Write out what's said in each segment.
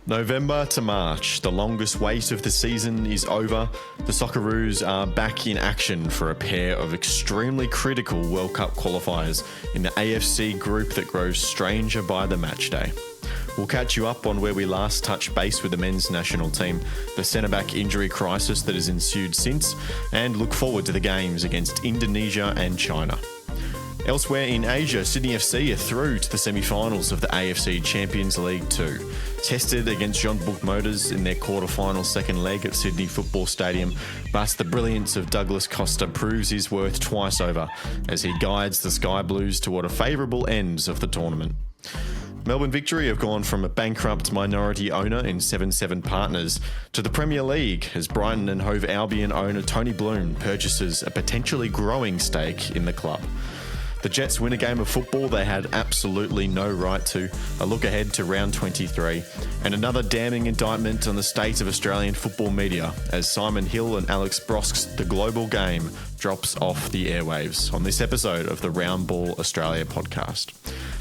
November to March, the longest wait of the season is over. The Socceroos are back in action for a pair of extremely critical World Cup qualifiers in the AFC group that grows stranger by the match day. We'll catch you up on where we last touched base with the men's national team, the centre-back injury crisis that has ensued since, and look forward to the games against Indonesia and China. Elsewhere in Asia, Sydney FC are through to the semi-finals of the AFC Champions League 2. Tested against Jeonbuk Motors in their quarter-final second leg at Sydney Football Stadium, but the brilliance of Douglas Costa proves his worth twice over as he guides the Sky Blues toward a favourable end of the tournament. Melbourne Victory have gone from a bankrupt minority owner in 7-7 Partners to the Premier League as Brighton and Hove Albion owner Tony Bloom purchases a potentially growing stake in the club. The Jets win a game of football they had absolutely no right to, a look ahead to round 23, and another damning indictment on the state of Australian football media as Simon Hill and Alex Brosk's The Global Game drops off the airwaves on this episode of the Round Ball Australia podcast.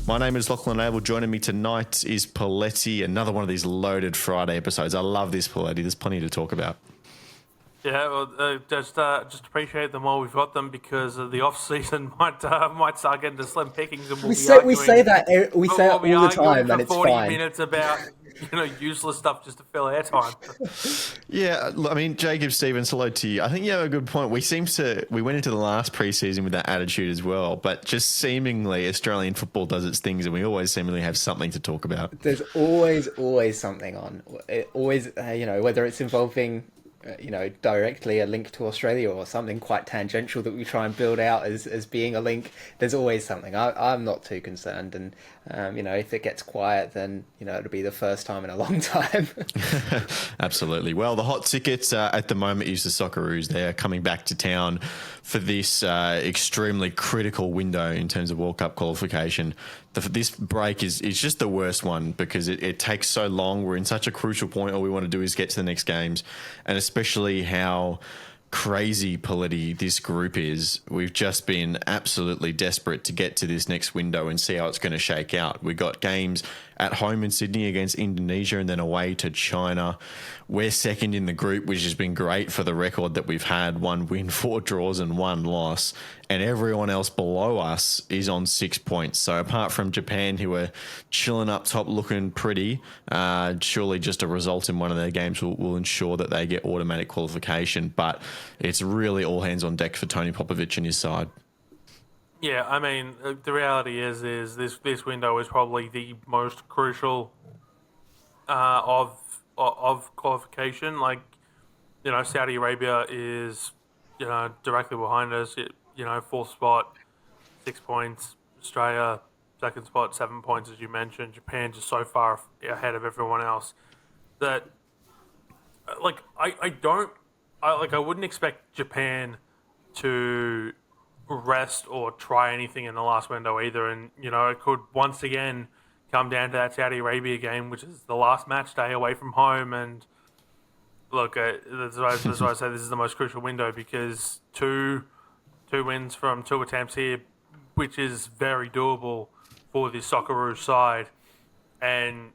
My name is Lachlan Avil. Joining me tonight is Poletti, another one of these loaded Friday episodes. I love this, Poletti. There's plenty to talk about. Yeah, well, just appreciate them while we've got them because the off season might start getting to slim pickings, and we say it all the time, and it's 40 fine. Minutes about useless stuff just to fill airtime. Yeah, I mean, Jacob Stevens, hello to you. I think you have a good point. We went into the last preseason with that attitude as well, but just seemingly Australian football does its things, and we always seemingly have something to talk about. There's always something on. It always, whether it's involving directly a link to Australia or something quite tangential that we try and build out as being a link, there's always something. I'm not too concerned, and if it gets quiet, then it'll be the first time in a long time. Absolutely. Well, the hot tickets at the moment is the Socceroos. They are coming back to town for this extremely critical window in terms of World Cup qualification. This break is just the worst one because it takes so long. We're in such a crucial point. All we want to do is get to the next games, and especially how crazy Poletti this group is. We've just been absolutely desperate to get to this next window and see how it's going to shake out. We got games at home in Sydney against Indonesia and then away to China. We're second in the group, which has been great for the record that we've had: 1 win, 4 draws and 1 loss. And everyone else below us is on 6 points. So apart from Japan, who are chilling up top looking pretty, surely just a result in one of their games will ensure that they get automatic qualification. But it's really all hands on deck for Tony Popovic and his side. Yeah, I mean, the reality is this window is probably the most crucial of qualification. Like, Saudi Arabia is directly behind us. Fourth spot, 6 points. Australia, second spot, 7 points, as you mentioned. Japan just so far ahead of everyone else that, I wouldn't expect Japan to rest or try anything in the last window either. And, it could once again come down to that Saudi Arabia game, which is the last match day away from home. And look, that's why I say this is the most crucial window, because two wins from 2 attempts here, which is very doable for this Socceroos side, and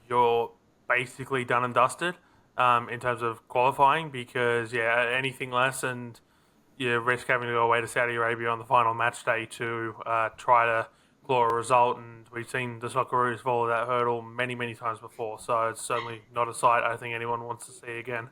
you're basically done and dusted in terms of qualifying, because anything less and you risk having to go away to Saudi Arabia on the final match day to try to claw a result, and we've seen the Socceroos follow that hurdle many, many times before, so it's certainly not a sight I think anyone wants to see again.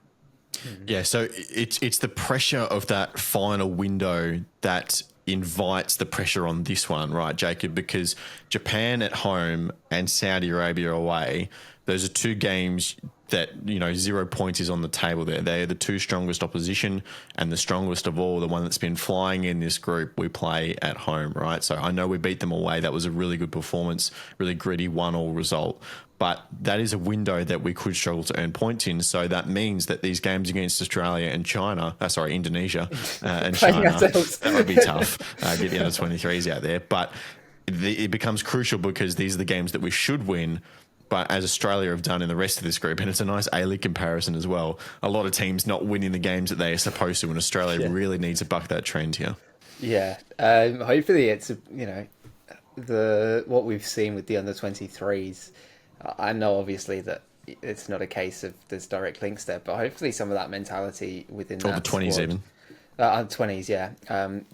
Yeah, so it's the pressure of that final window that invites the pressure on this one, right, Jacob? Because Japan at home and Saudi Arabia away, those are 2 games that, 0 points is on the table there. They're the 2 strongest opposition, and the strongest of all, the one that's been flying in this group, we play at home, right? So I know we beat them away. That was a really good performance, really gritty 1-1 result. But that is a window that we could struggle to earn points in. So that means that these games against Australia and Indonesia and China, that would be tough. Get the other 23s out there. But it becomes crucial because these are the games that we should win. But as Australia have done in the rest of this group, and it's a nice A-League comparison as well, a lot of teams not winning the games that they are supposed to, and Australia really needs to buck that trend here. Yeah. Hopefully it's, what we've seen with the under-23s. I know obviously that it's not a case of there's direct links there, but hopefully some of that mentality within Or that the 20s squad, even. 20s, yeah.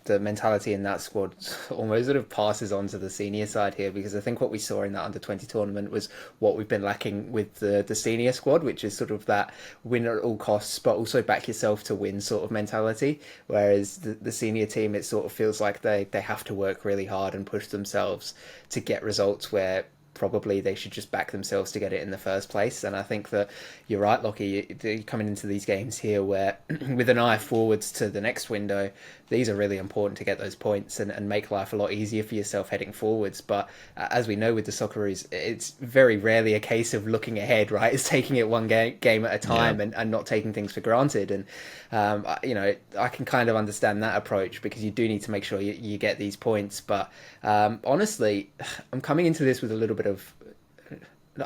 The mentality in that squad almost sort of passes on to the senior side here, because I think what we saw in that under-20 tournament was what we've been lacking with the senior squad, which is sort of that win at all costs, but also back yourself to win sort of mentality. Whereas the senior team, it sort of feels like they have to work really hard and push themselves to get results where probably they should just back themselves to get it in the first place. And I think that you're right, Lockie, you're coming into these games here where with an eye forwards to the next window, these are really important to get those points and make life a lot easier for yourself heading forwards. But as we know with the Socceroos, it's very rarely a case of looking ahead, right? It's taking it one game at a time, and not taking things for granted. And I can kind of understand that approach, because you do need to make sure you get these points. But honestly, I'm coming into this with a little bit of,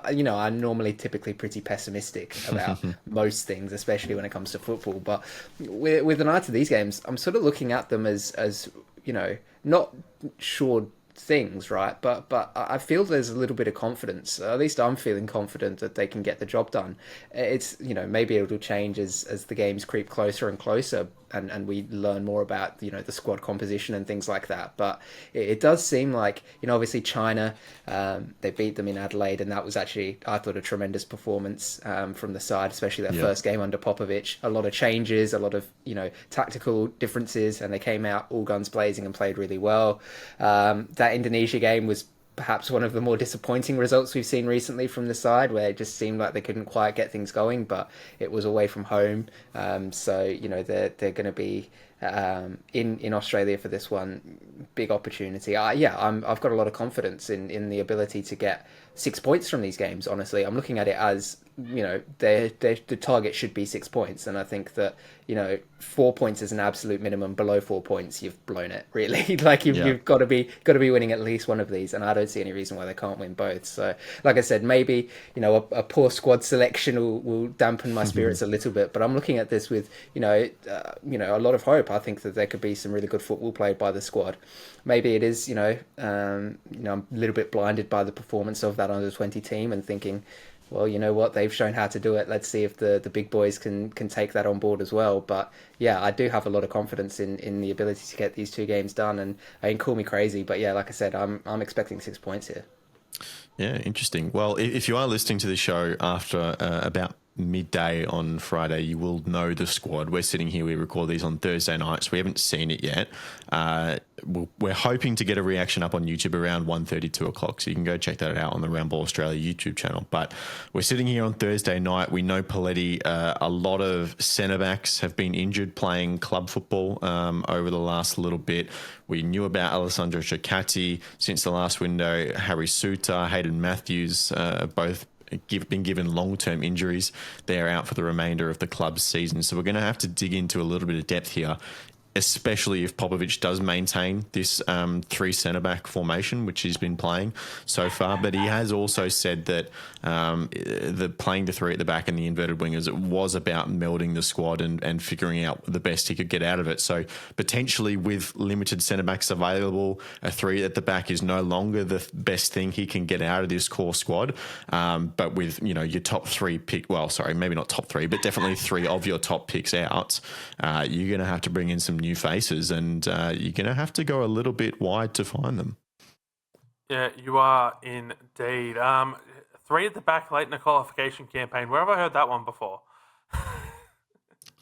I'm normally typically pretty pessimistic about most things, especially when it comes to football. But with an eye to these games, I'm sort of looking at them as not sure things, right? But I feel there's a little bit of confidence. At least I'm feeling confident that they can get the job done. It's, maybe it'll change as the games creep closer and closer, and we learn more about the squad composition and things like that. But it does seem like, obviously China, they beat them in Adelaide, and that was actually, I thought, a tremendous performance from the side, especially their first game under Popovich. A lot of changes, a lot of tactical differences, and they came out all guns blazing and played really well. That Indonesia game was perhaps one of the more disappointing results we've seen recently from the side, where it just seemed like they couldn't quite get things going, but it was away from home. So they're going to be in Australia for this one. Big opportunity. I've got a lot of confidence in the ability to get 6 points from these games. Honestly, I'm looking at it as the target should be 6 points, and I think that 4 points is an absolute minimum. Below 4 points, you've blown it. Really, like you've got to be winning at least one of these, and I don't see any reason why they can't win both. So, like I said, maybe a poor squad selection will dampen my spirits a little bit, but I'm looking at this with a lot of hope. I think that there could be some really good football played by the squad. Maybe it is I'm a little bit blinded by the performance of that under-20 team and thinking, well, you know what, they've shown how to do it. Let's see if the big boys can take that on board as well. But yeah, I do have a lot of confidence in the ability to get these 2 games done. And I mean, call me crazy, but yeah, like I said, I'm expecting 6 points here. Yeah, interesting. Well, if you are listening to the show after about midday on Friday, you will know the squad. We're sitting here, we record these on Thursday nights. We haven't seen it yet. We're hoping to get a reaction up on YouTube around 1:30, 2 o'clock, so you can go check that out on the Round Ball Australia YouTube channel. But we're sitting here on Thursday night. We know Poletti, a lot of centre-backs have been injured playing club football over the last little bit. We knew about Alessandro Ciccatti since the last window. Harry Suter, Hayden Matthews, both been given long-term injuries. They're out for the remainder of the club's season. So we're going to have to dig into a little bit of depth here, especially if Popovich does maintain this 3 centre-back formation, which he's been playing so far. But he has also said that the playing the 3 at the back and the inverted wingers, it was about melding the squad and figuring out the best he could get out of it. So potentially with limited centre-backs available, a 3 at the back is no longer the best thing he can get out of this core squad. But with, your top 3 maybe not top 3, but definitely 3 of your top picks out, you're going to have to bring in some new faces, and you're going to have to go a little bit wide to find them. Yeah, you are indeed. 3 at the back late in the qualification campaign. Where have I heard that one before?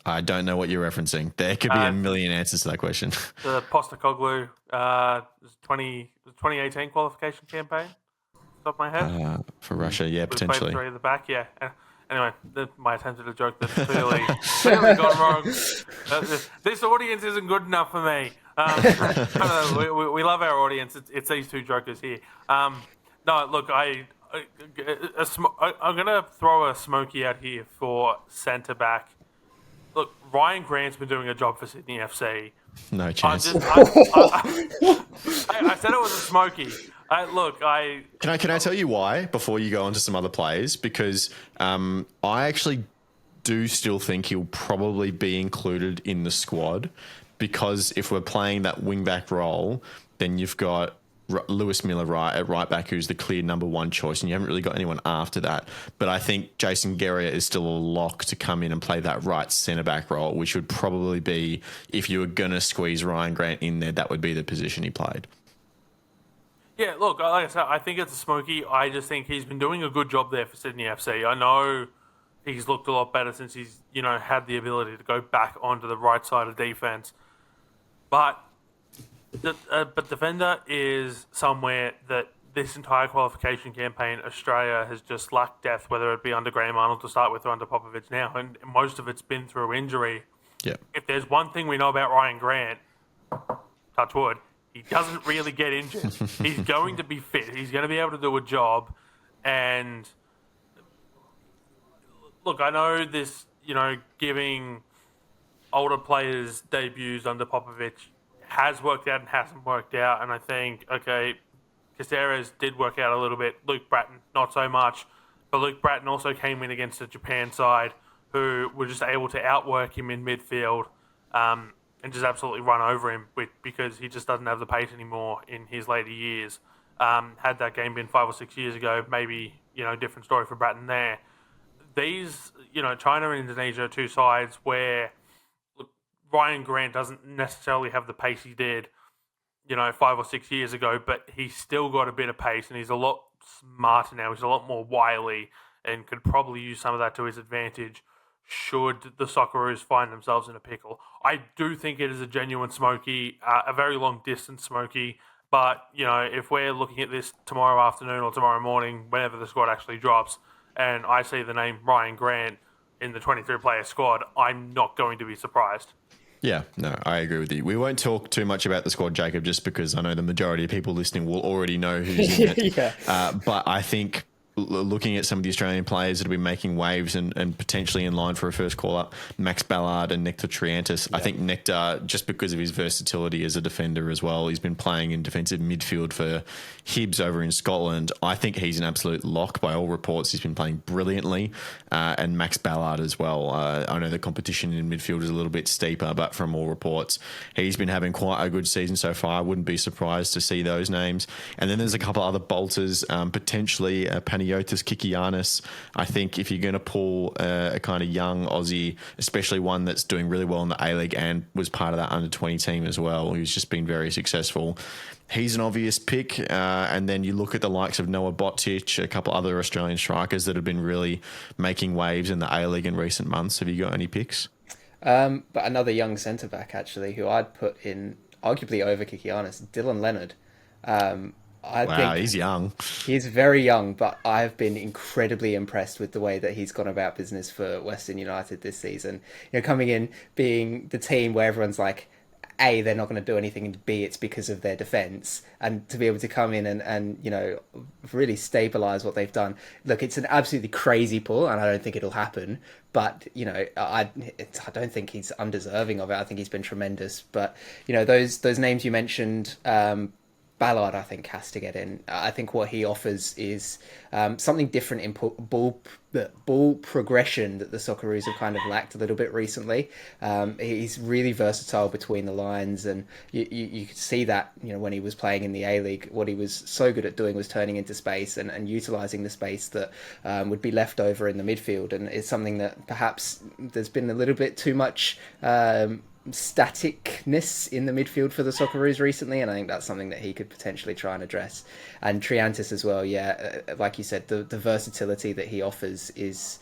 I don't know what you're referencing. There could be a million answers to that question. The Postecoglou 2018 qualification campaign. Top of my head. For Russia, yeah, potentially. 3 at the back, yeah. Anyway, my attempt at a joke that's clearly gone wrong. This audience isn't good enough for me. We love our audience. It's these 2 jokers here. No, look, I'm going to throw a smoky out here for centre-back. Look, Ryan Grant's been doing a job for Sydney FC. No chance. I said it was a smoky. Can I tell you why before you go on to some other players? Because I actually do still think he'll probably be included in the squad, because if we're playing that wing-back role, then you've got Lewis Miller at right back, who's the clear number one choice, and you haven't really got anyone after that. But I think Jason Guerrier is still a lock to come in and play that right centre back role, which would probably be, if you were going to squeeze Ryan Grant in there, that would be the position he played. Yeah, look, like I said, I think it's a smoky. I just think he's been doing a good job there for Sydney FC. I know he's looked a lot better since he's, had the ability to go back onto the right side of defence. But defender is somewhere that this entire qualification campaign, Australia has just lacked depth, whether it be under Graham Arnold to start with or under Popovich now, and most of it's been through injury. Yeah. If there's one thing we know about Ryan Grant, touch wood, he doesn't really get injured. He's going to be fit. He's going to be able to do a job. And look, I know this, giving older players debuts under Popovich has worked out and hasn't worked out. And I think, okay, Caceres did work out a little bit. Luke Bratton, not so much. But Luke Bratton also came in against the Japan side who were just able to outwork him in midfield. And just absolutely run over him because he just doesn't have the pace anymore in his later years. Had that game been 5 or 6 years ago, maybe, different story for Bratton there. These, China and Indonesia are two sides where Ryan Grant doesn't necessarily have the pace he did, 5 or 6 years ago, but he's still got a bit of pace and he's a lot smarter now. He's a lot more wily and could probably use some of that to his advantage should the Socceroos find themselves in a pickle. I do think it is a genuine smoky, a very long distance smoky, but, if we're looking at this tomorrow afternoon or tomorrow morning, whenever the squad actually drops, and I see the name Ryan Grant in the 23-player squad, I'm not going to be surprised. Yeah, no, I agree with you. We won't talk too much about the squad, Jacob, just because I know the majority of people listening will already know who's in it. Yeah. But I think looking at some of the Australian players that have been making waves and potentially in line for a first call-up, Max Ballard and Nectar Triantis. Yeah. I think Nectar, just because of his versatility as a defender as well, he's been playing in defensive midfield for Hibs over in Scotland. I think he's an absolute lock by all reports. He's been playing brilliantly. And Max Ballard as well. I know the competition in midfield is a little bit steeper, but from all reports, he's been having quite a good season so far. I wouldn't be surprised to see those names. And then there's a couple other bolters, potentially Panagiotis Kikianis. I think if you're going to pull a kind of young Aussie, especially one that's doing really well in the A-League and was part of that under-20 team as well, who's just been very successful, he's an obvious pick. And then you look at the likes of Noah Botic, a couple other Australian strikers that have been really making waves in the A-League in recent months. Have you got any picks? But another young centre-back, actually, who I'd put in arguably over Kikianis, Dylan Leonard. I think he's young. He's very young, but I've been incredibly impressed with the way that he's gone about business for Western United this season. Coming in, being the team where everyone's like, A, they're not going to do anything, and B, it's because of their defence. And to be able to come in and really stabilise what they've done. Look, it's an absolutely crazy pull, and I don't think it'll happen. But, I don't think he's undeserving of it. I think he's been tremendous. But, those names you mentioned, Ballard, I think, has to get in. I think what he offers is something different in ball progression that the Socceroos have kind of lacked a little bit recently. He's really versatile between the lines, and you could see that when he was playing in the A-League, what he was so good at doing was turning into space and utilising the space that would be left over in the midfield. And it's something that perhaps there's been a little bit too much staticness in the midfield for the Socceroos recently, and I think that's something that he could potentially try and address. And Triantis as well, like you said, the versatility that he offers is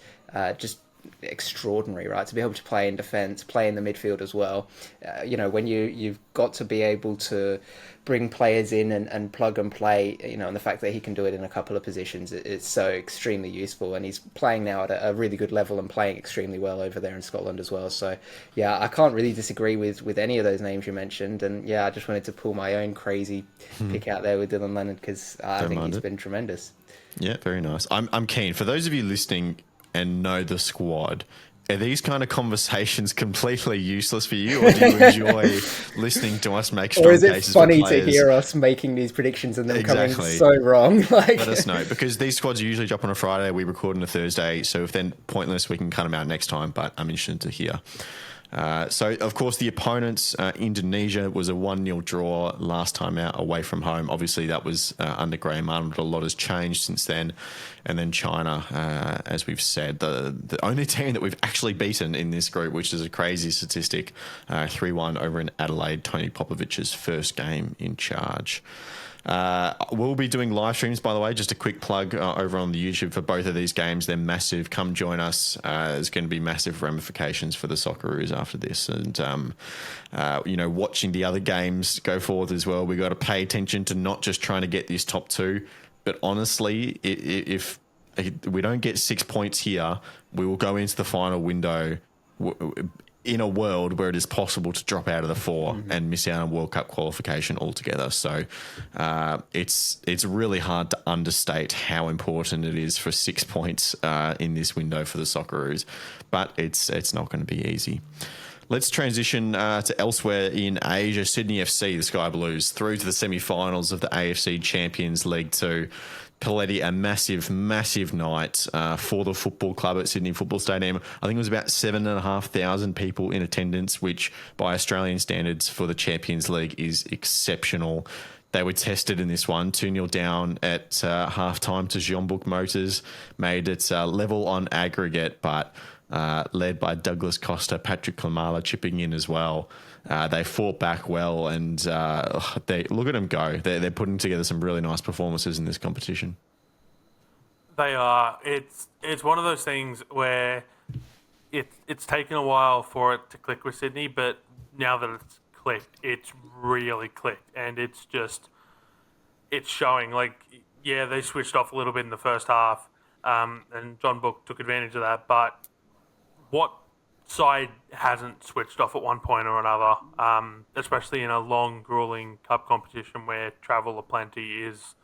just extraordinary, right? To be able to play in defence, play in the midfield as well. When you've got to be able to bring players in and plug and play, and the fact that he can do it in a couple of positions, it's so extremely useful. And he's playing now at a really good level and playing extremely well over there in Scotland as well. So, I can't really disagree with any of those names you mentioned. And, I just wanted to pull my own crazy pick out there with Dylan Leonard because I think he's been tremendous. Yeah, very nice. I'm keen. For those of you listening and know the squad, are these kind of conversations completely useless for you, or do you enjoy listening to us make strong cases for players? Or is it funny to hear us making these predictions and them coming so wrong? Let us know, because these squads usually drop on a Friday. We record on a Thursday, so if they're pointless, we can cut them out next time, but I'm interested to hear. So, of course, the opponents, Indonesia, was a 1-0 draw last time out away from home. Obviously, that was under Graham Arnold. A lot has changed since then. And then China, as we've said, the only team that we've actually beaten in this group, which is a crazy statistic, 3-1 over in Adelaide, Tony Popovic's first game in charge. We'll be doing live streams, by the way. Just a quick plug over on the YouTube for both of these games. They're massive. Come join us. There's going to be massive ramifications for the Socceroos after this. And, watching the other games go forward as well, we got to pay attention to not just trying to get this top 2, but honestly, if we don't get 6 points here, we will go into the final window in a world where it is possible to drop out of the 4 and miss out on World Cup qualification altogether. So it's really hard to understate how important it is for 6 points in this window for the Socceroos, but it's not going to be easy. Let's transition to elsewhere in Asia. Sydney FC, the Sky Blues, through to the semi-finals of the AFC Champions League 2. Poletti, a massive, massive night for the football club at Sydney Football Stadium. I think it was about 7,500 people in attendance, which by Australian standards for the Champions League is exceptional. They were tested in this one, 2-0 down at half-time to Jeonbuk Motors, made it level on aggregate, but led by Douglas Costa, Patrick Klimala chipping in as well. They fought back well, and they look at them go. They're putting together some really nice performances in this competition. They are. It's one of those things where it's taken a while for it to click with Sydney, but now that it's clicked, it's really clicked, and it's showing. Like, yeah, they switched off a little bit in the first half, and John Book took advantage of that, but what side hasn't switched off at one point or another, especially in a long, grueling cup competition where travel aplenty is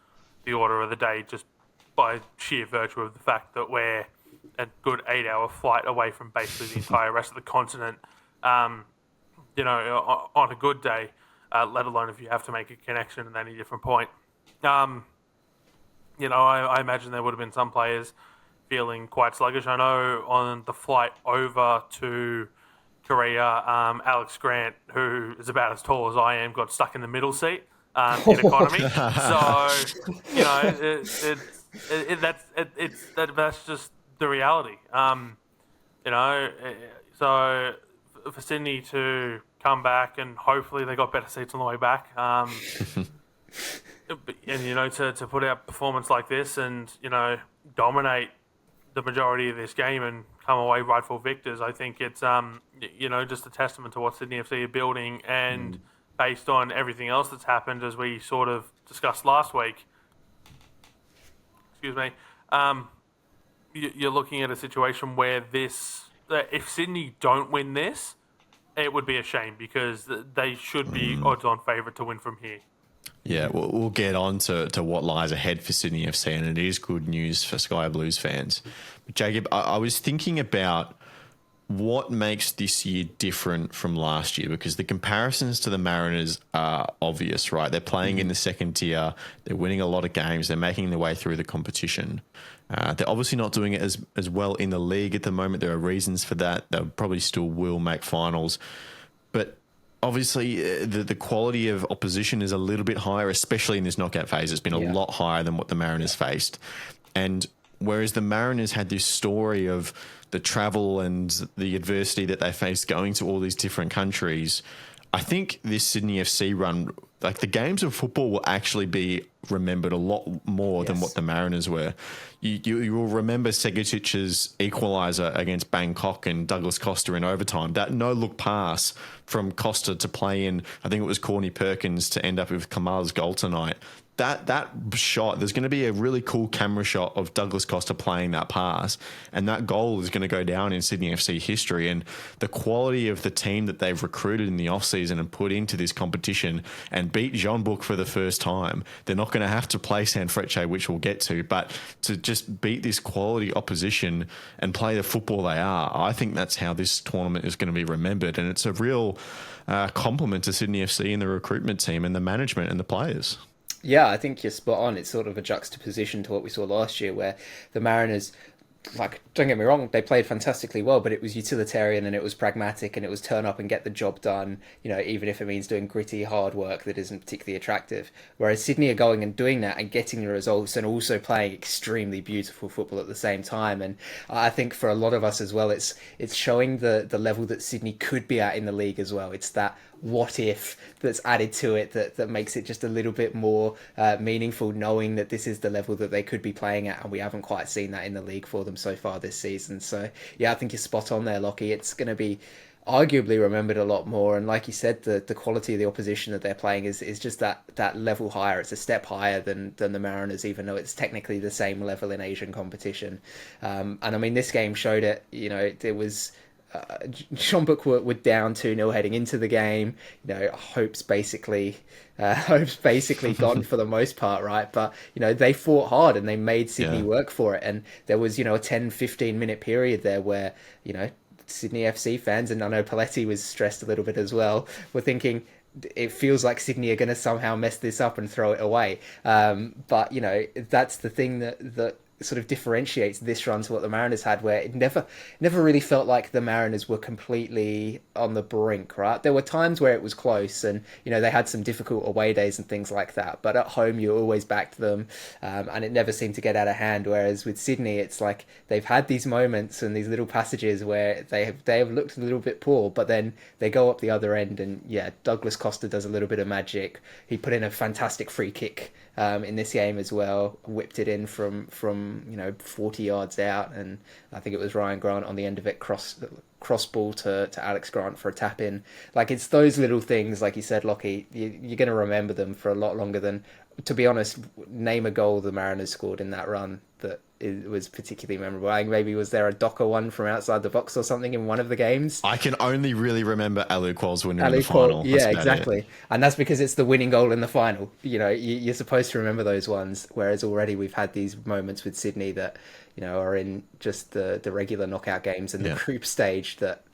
the order of the day, just by sheer virtue of the fact that we're a good 8-hour flight away from basically the entire rest of the continent, on a good day, let alone if you have to make a connection at any different point. I imagine there would have been some players feeling quite sluggish. I know on the flight over to Korea, Alex Grant, who is about as tall as I am, got stuck in the middle seat in economy. So, that's just the reality. So for Sydney to come back, and hopefully they got better seats on the way back, and to put out performance like this and dominate the majority of this game and come away rightful victors, I think it's just a testament to what Sydney FC are building, and based on everything else that's happened, as we sort of discussed last week. Excuse me. You're looking at a situation where if Sydney don't win this, it would be a shame, because they should be odds-on favourite to win from here. Yeah, we'll get on to what lies ahead for Sydney FC, and it is good news for Sky Blues fans. But Jacob, I was thinking about what makes this year different from last year, because the comparisons to the Mariners are obvious, right? They're playing in the second tier, they're winning a lot of games, they're making their way through the competition. They're obviously not doing it as well in the league at the moment. There are reasons for that. They probably still will make finals. But obviously, the quality of opposition is a little bit higher, especially in this knockout phase. It's been a lot higher than what the Mariners faced. And whereas the Mariners had this story of the travel and the adversity that they faced going to all these different countries, I think this Sydney FC run, like the games of football, will actually be remembered a lot more than what the Mariners were. You will remember Segatic's equaliser against Bangkok and Douglas Costa in overtime. That no-look pass from Costa to play in, I think it was Corny Perkins, to end up with Kamal's goal tonight. That shot, there's going to be a really cool camera shot of Douglas Costa playing that pass, and that goal is going to go down in Sydney FC history. And the quality of the team that they've recruited in the off-season and put into this competition and beat Jeonbuk for the first time, they're not going to have to play Sanfrecce, which we'll get to, but to just beat this quality opposition and play the football they are, I think that's how this tournament is going to be remembered. And it's a real compliment to Sydney FC and the recruitment team and the management and the players. Yeah, I think you're spot on. It's sort of a juxtaposition to what we saw last year, where the Mariners like, don't get me wrong, they played fantastically well, but it was utilitarian and it was pragmatic and it was turn up and get the job done, even if it means doing gritty, hard work that isn't particularly attractive. Whereas Sydney are going and doing that and getting the results and also playing extremely beautiful football at the same time. And I think for a lot of us as well, it's showing the level that Sydney could be at in the league as well. It's that what if that's added to it that makes it just a little bit more meaningful, knowing that this is the level that they could be playing at, and we haven't quite seen that in the league for them so far this season. So yeah, I think you're spot on there, Lockie. It's going to be arguably remembered a lot more, and like you said, the quality of the opposition that they're playing is just that level higher. It's a step higher than the Mariners, even though it's technically the same level in Asian competition. And I mean, this game showed it. It was Jeonbuk were down 2-0 heading into the game. Hope's basically gone for the most part, right? But they fought hard and they made Sydney work for it. And there was a 10-15 minute period there where Sydney FC fans, and I know Poletti was stressed a little bit as well, were thinking, it feels like Sydney are going to somehow mess this up and throw it away. But that's the thing that sort of differentiates this run to what the Mariners had, where it never really felt like the Mariners were completely on the brink, right? There were times where it was close and, they had some difficult away days and things like that, but at home you always backed them, and it never seemed to get out of hand. Whereas with Sydney, it's like they've had these moments and these little passages where they have looked a little bit poor, but then they go up the other end, and Douglas Costa does a little bit of magic. He put in a fantastic free kick in this game as well, whipped it in from 40 yards out, and I think it was Ryan Grant on the end of it, cross ball to Alex Grant for a tap in. Like, it's those little things, like you said, Lockie, you're going to remember them for a lot longer than, to be honest, name a goal the Mariners scored in that run that it was particularly memorable. I think maybe was there a Docker one from outside the box or something in one of the games? I can only really remember Alu Qual's winner in the final. Yeah, exactly. And that's because it's the winning goal in the final. You're supposed to remember those ones, whereas already we've had these moments with Sydney that, are in just the regular knockout games and the group stage that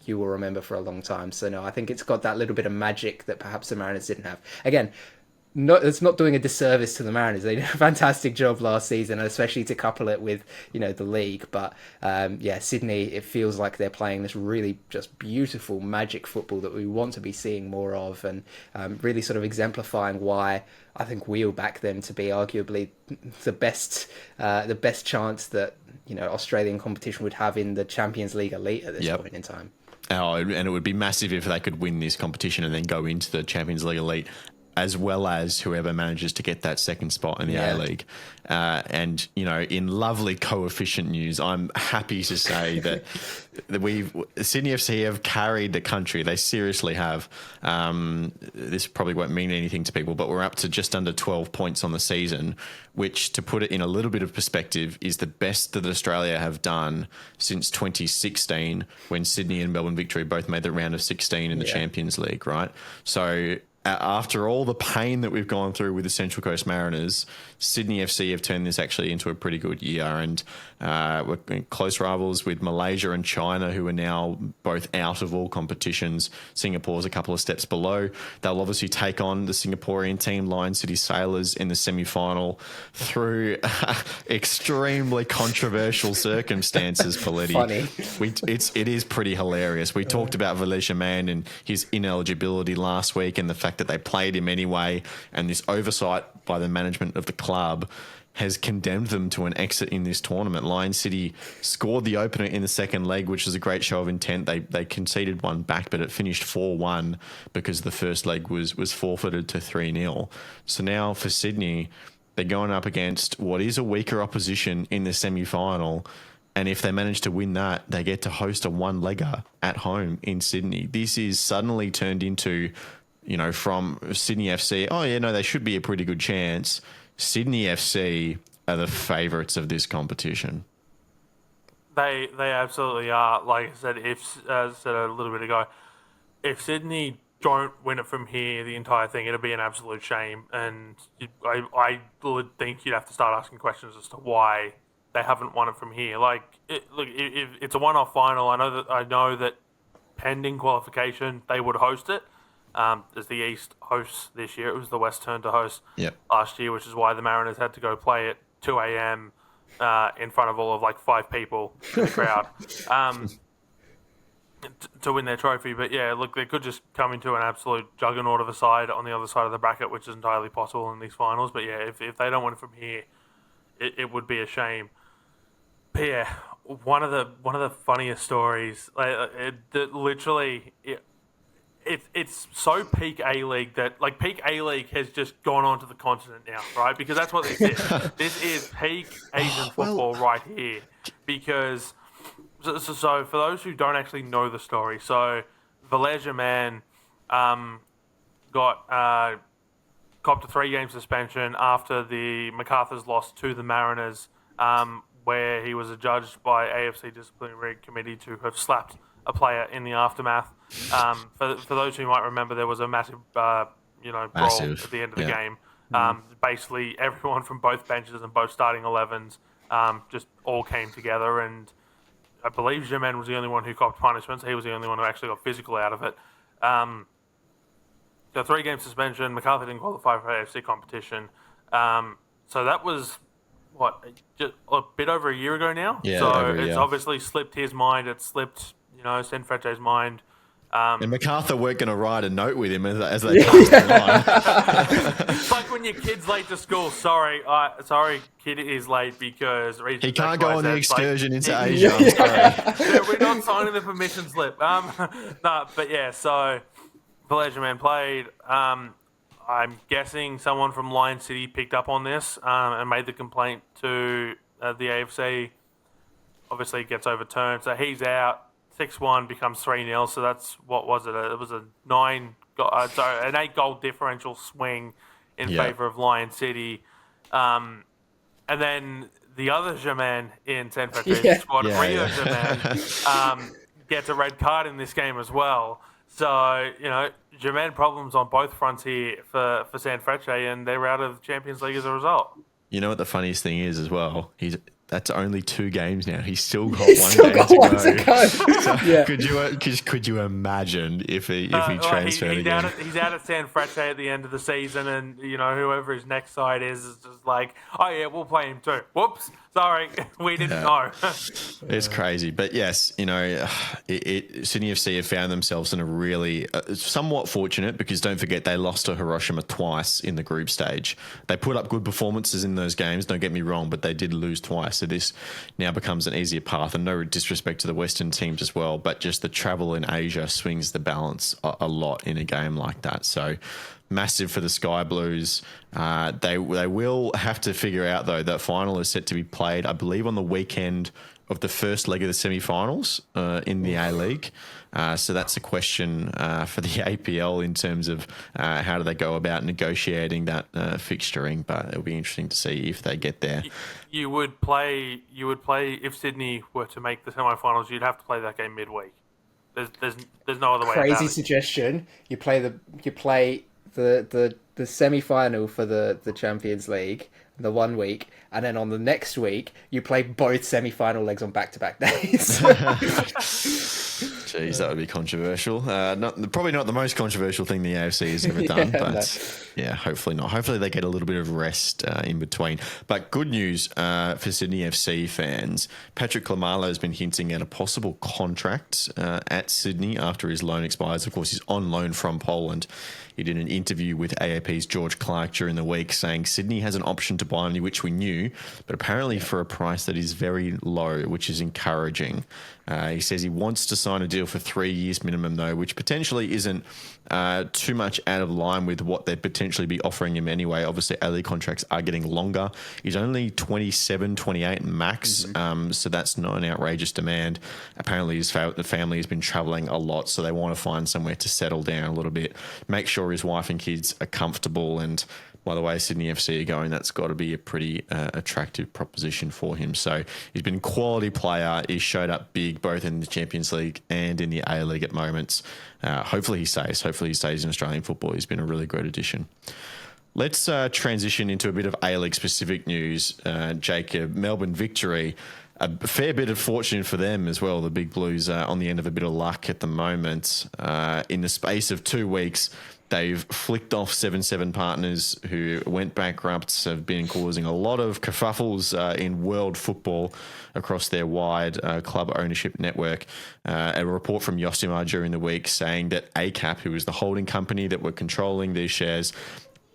you will remember for a long time. So no, I think it's got that little bit of magic that perhaps the Mariners didn't have. Again, it's not doing a disservice to the Mariners. They did a fantastic job last season, and especially to couple it with the league. But Sydney, it feels like they're playing this really just beautiful magic football that we want to be seeing more of, and really sort of exemplifying why I think we'll back them to be arguably the best chance that Australian competition would have in the Champions League elite at this point in time. Oh, and it would be massive if they could win this competition and then go into the Champions League elite, as well as whoever manages to get that second spot in the A-League. And, in lovely coefficient news, I'm happy to say that Sydney FC have carried the country. They seriously have. This probably won't mean anything to people, but we're up to just under 12 points on the season, which, to put it in a little bit of perspective, is the best that Australia have done since 2016, when Sydney and Melbourne Victory both made the round of 16 in the Champions League, right? So after all the pain that we've gone through with the Central Coast Mariners, Sydney FC have turned this actually into a pretty good year, and we're in close rivals with Malaysia and China, who are now both out of all competitions. Singapore's a couple of steps below. They'll obviously take on the Singaporean team, Lion City Sailors, in the semi-final through extremely controversial circumstances, Poletti. Funny. It is pretty hilarious. We talked about Valencia Mann and his ineligibility last week, and the fact that they played him anyway, and this oversight by the management of the club has condemned them to an exit in this tournament. Lion City scored the opener in the second leg, which is a great show of intent. They conceded one back, but it finished 4-1 because the first leg was forfeited to 3-0. So now for Sydney, they're going up against what is a weaker opposition in the semi-final, and if they manage to win that, they get to host a one-legger at home in Sydney. This is suddenly turned into, from Sydney FC, they should be a pretty good chance. Sydney FC are the favourites of this competition. They absolutely are. Like I said, as I said a little bit ago, if Sydney don't win it from here, the entire thing, it'll be an absolute shame. And I would think you'd have to start asking questions as to why they haven't won it from here. Like, if it's a one-off final, I know that pending qualification, they would host it. As the East hosts this year, it was the West turn to host last year, which is why the Mariners had to go play at 2 a.m. in front of all of like 5 people in the crowd to win their trophy. But yeah, look, they could just come into an absolute juggernaut of a side on the other side of the bracket, which is entirely possible in these finals. But yeah, if they don't win it from here, it would be a shame. But yeah, one of the funniest stories, it's so peak A-League that like peak A-League has just gone onto the continent now, right? Because that's what this is. This is peak Asian football right here. Because so for those who don't actually know the story, so Valencia man got copped a 3-game suspension after the MacArthur's loss to the Mariners, where he was adjudged by AFC Disciplinary Committee to have slapped a player in the aftermath. For those who might remember, there was a massive brawl at the end of the game. Basically, everyone from both benches and both starting 11s just all came together, and I believe Germain was the only one who copped punishment, so he was the only one who actually got physical out of it. So 3-game suspension. MacArthur didn't qualify for AFC competition. So that was, just a bit over a year ago now? Yeah, so it's obviously slipped his mind. It's slipped, Sanfrecce's mind. And MacArthur weren't going to write a note with him as they passed the line. It's like when your kid's late to school. Sorry, kid is late because he can't go on the excursion into Asia. I'm sorry. We're not signing the permission slip. But yeah, so Valencia man played. I'm guessing someone from Lion City picked up on this and made the complaint to the AFC. Obviously, it gets overturned, so he's out. 6-1 becomes 3-0, so that's, what was it? It was an 8-goal differential swing in favour of Lion City. And then the other Germain in Sanfrecce's squad, Rio Germain, gets a red card in this game as well. So, Germain problems on both fronts here for Sanfrecce, and they're out of Champions League as a result. You know what the funniest thing is as well? That's only 2 games now. He's still got one game to go. So could you imagine if he transferred again? He's out at Sanfrecce at the end of the season, and whoever his next side is just like, oh yeah, we'll play him too. Whoops, sorry, we didn't know. It's crazy, but yes, Sydney FC have found themselves in a really somewhat fortunate, because don't forget they lost to Hiroshima twice in the group stage. They put up good performances in those games. Don't get me wrong, but they did lose twice. So this now becomes an easier path, and no disrespect to the Western teams as well, but just the travel in Asia swings the balance a lot in a game like that. So massive for the Sky Blues. They will have to figure out, though, that final is set to be played, I believe, on the weekend of the first leg of the semi-finals in the A-League. So that's a question for the APL in terms of how do they go about negotiating that fixturing, but it'll be interesting to see if they get there. You would play if Sydney were to make the semi-finals, you'd have to play that game midweek. There's no other way about it. Crazy suggestion. You play the semi-final for the Champions League the one week, and then on the next week you play both semi-final legs on back-to-back days. Jeez, that would be controversial. Probably not the most controversial thing the AFC has ever done, but hopefully not. Hopefully they get a little bit of rest in between. But good news for Sydney FC fans. Patrick Klimalo has been hinting at a possible contract at Sydney after his loan expires. Of course, he's on loan from Poland. He did an interview with AAP's George Clark during the week saying Sydney has an option to buy him, which we knew, but apparently for a price that is very low, which is encouraging. He says he wants to sign a deal for 3 years minimum, though, which potentially isn't too much out of line with what they'd potentially be offering him anyway. Obviously, A-League contracts are getting longer. He's only 27, 28 max, so that's not an outrageous demand. Apparently, the family has been travelling a lot, so they want to find somewhere to settle down a little bit, make sure his wife and kids are comfortable, and by the way Sydney FC are going, that's got to be a pretty attractive proposition for him. So he's been a quality player. He's showed up big both in the Champions League and in the A-League at moments. Hopefully he stays. Hopefully he stays in Australian football. He's been a really great addition. Let's transition into a bit of A-League specific news. Jacob, Melbourne victory. a fair bit of fortune for them as well. The Big Blues are on the end of a bit of luck at the moment. In the space of 2 weeks, they've flicked off 7-7 partners who went bankrupt, have been causing a lot of kerfuffles in world football across their wide club ownership network. A report from Yosimar during the week saying that ACAP, who was the holding company that were controlling these shares,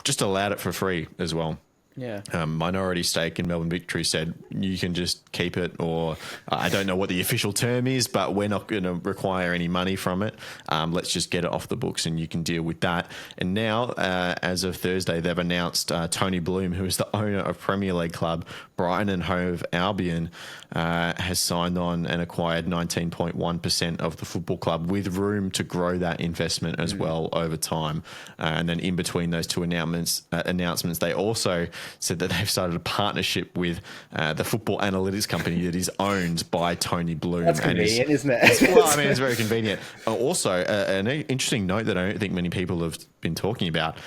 just allowed it for free as well. Yeah. Minority stake in Melbourne Victory said you can just keep it, or I don't know what the official term is, but we're not going to require any money from it. Let's just get it off the books and you can deal with that. And now, as of Thursday, they've announced Tony Bloom, who is the owner of Premier League club Brighton and Hove Albion, has signed on and acquired 19.1% of the football club, with room to grow that investment as well over time. And then in between those two announcements, they also said that they've started a partnership with the football analytics company that is owned by Tony Bloom. That's convenient, isn't it? Well, I mean, it's very convenient. Also, an interesting note that I don't think many people have been talking about,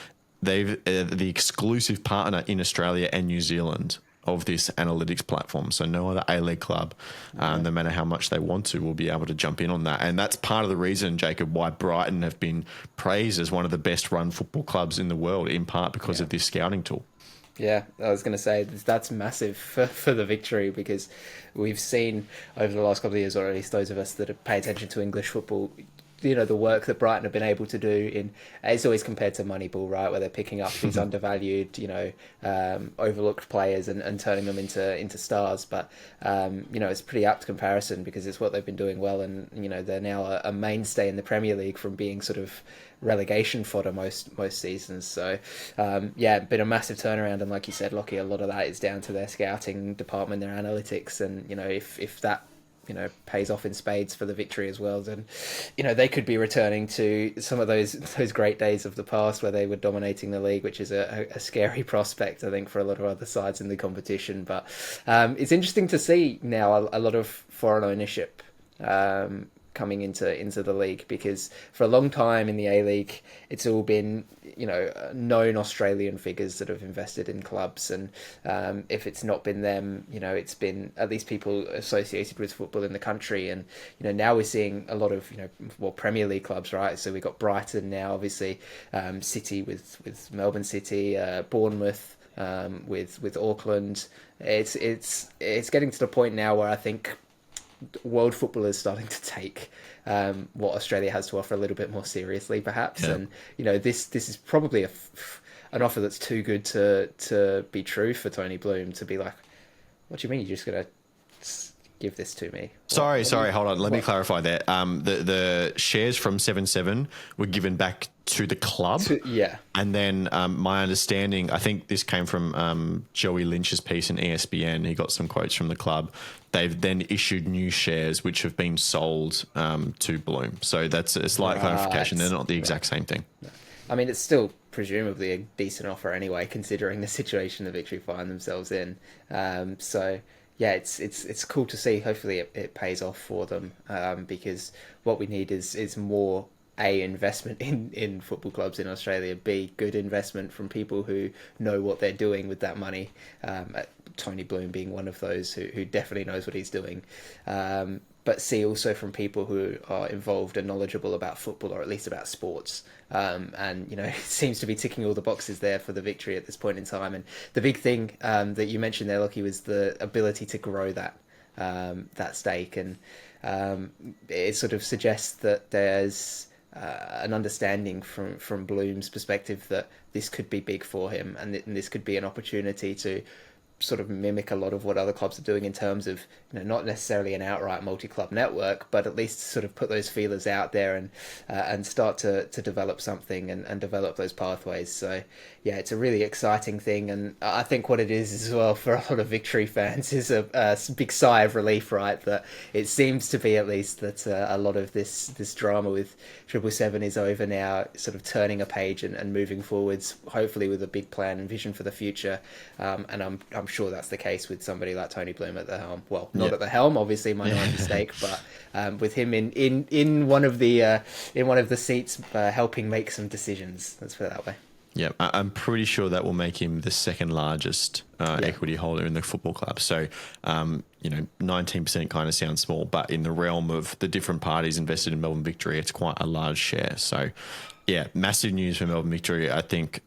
they've the exclusive partner in Australia and New Zealand of this analytics platform. So no other A-League club, no matter how much they want to, will be able to jump in on that. And that's part of the reason, Jacob, why Brighton have been praised as one of the best run football clubs in the world, in part because of this scouting tool. Yeah, I was going to say that's massive for the Victory, because we've seen over the last couple of years, or at least those of us that have paid attention to English football, you know, the work that Brighton have been able to do it's always compared to Moneyball, right, where they're picking up these undervalued, overlooked players and turning them into stars. But it's a pretty apt comparison, because it's what they've been doing well, and they're now a mainstay in the Premier League from being sort of relegation fodder most seasons. So been a massive turnaround, and like you said, Lockie, a lot of that is down to their scouting department, their analytics, and if that pays off in spades for the Victory as well, then they could be returning to some of those great days of the past where they were dominating the league, which is a scary prospect, I think, for a lot of other sides in the competition. But it's interesting to see now a lot of foreign ownership coming into the league, because for a long time in the A-League it's all been known Australian figures that have invested in clubs, and if it's not been them, it's been at least people associated with football in the country. And now we're seeing a lot of Premier League clubs, right? So we've got Brighton now, obviously, City with Melbourne City, Bournemouth with Auckland. It's getting to the point now where I think world football is starting to take what Australia has to offer a little bit more seriously, perhaps. Yeah. And this is probably an offer that's too good to be true for Tony Bloom to be like, what do you mean you're just gonna give this to me? Sorry, hold on. Let me clarify that. The shares from 7-7 were given back to the club. Yeah. And then my understanding, I think this came from Joey Lynch's piece in ESPN. He got some quotes from the club. They've then issued new shares, which have been sold to Bloom. So that's a slight clarification. They're not the exact same thing. I mean, it's still presumably a decent offer anyway, considering the situation the Victory find themselves in. Yeah, it's cool to see. Hopefully it pays off for them, because what we need is more investment in football clubs in Australia, B, good investment from people who know what they're doing with that money. Tony Bloom being one of those who definitely knows what he's doing. But C, also from people who are involved and knowledgeable about football, or at least about sports. And it seems to be ticking all the boxes there for the Victory at this point in time. And the big thing that you mentioned there, Lockie, was the ability to grow that stake. And it sort of suggests that there's an understanding from Bloom's perspective that this could be big for him, and this could be an opportunity to sort of mimic a lot of what other clubs are doing in terms of not necessarily an outright multi-club network, but at least sort of put those feelers out there and start to develop something and develop those pathways. So yeah, it's a really exciting thing, and I think what it is as well for a lot of Victory fans is a big sigh of relief, right? That it seems to be, at least, that a lot of this drama with 777 is over now, sort of turning a page and moving forwards, hopefully with a big plan and vision for the future. And I'm sure that's the case with somebody like Tony Bloom at the helm. Well, not at the helm, obviously, minority stake, but with him in one of the seats, helping make some decisions. Let's put it that way. Yeah, I'm pretty sure that will make him the second largest equity holder in the football club. So, 19% kind of sounds small, but in the realm of the different parties invested in Melbourne Victory, it's quite a large share. So, yeah, massive news for Melbourne Victory. I think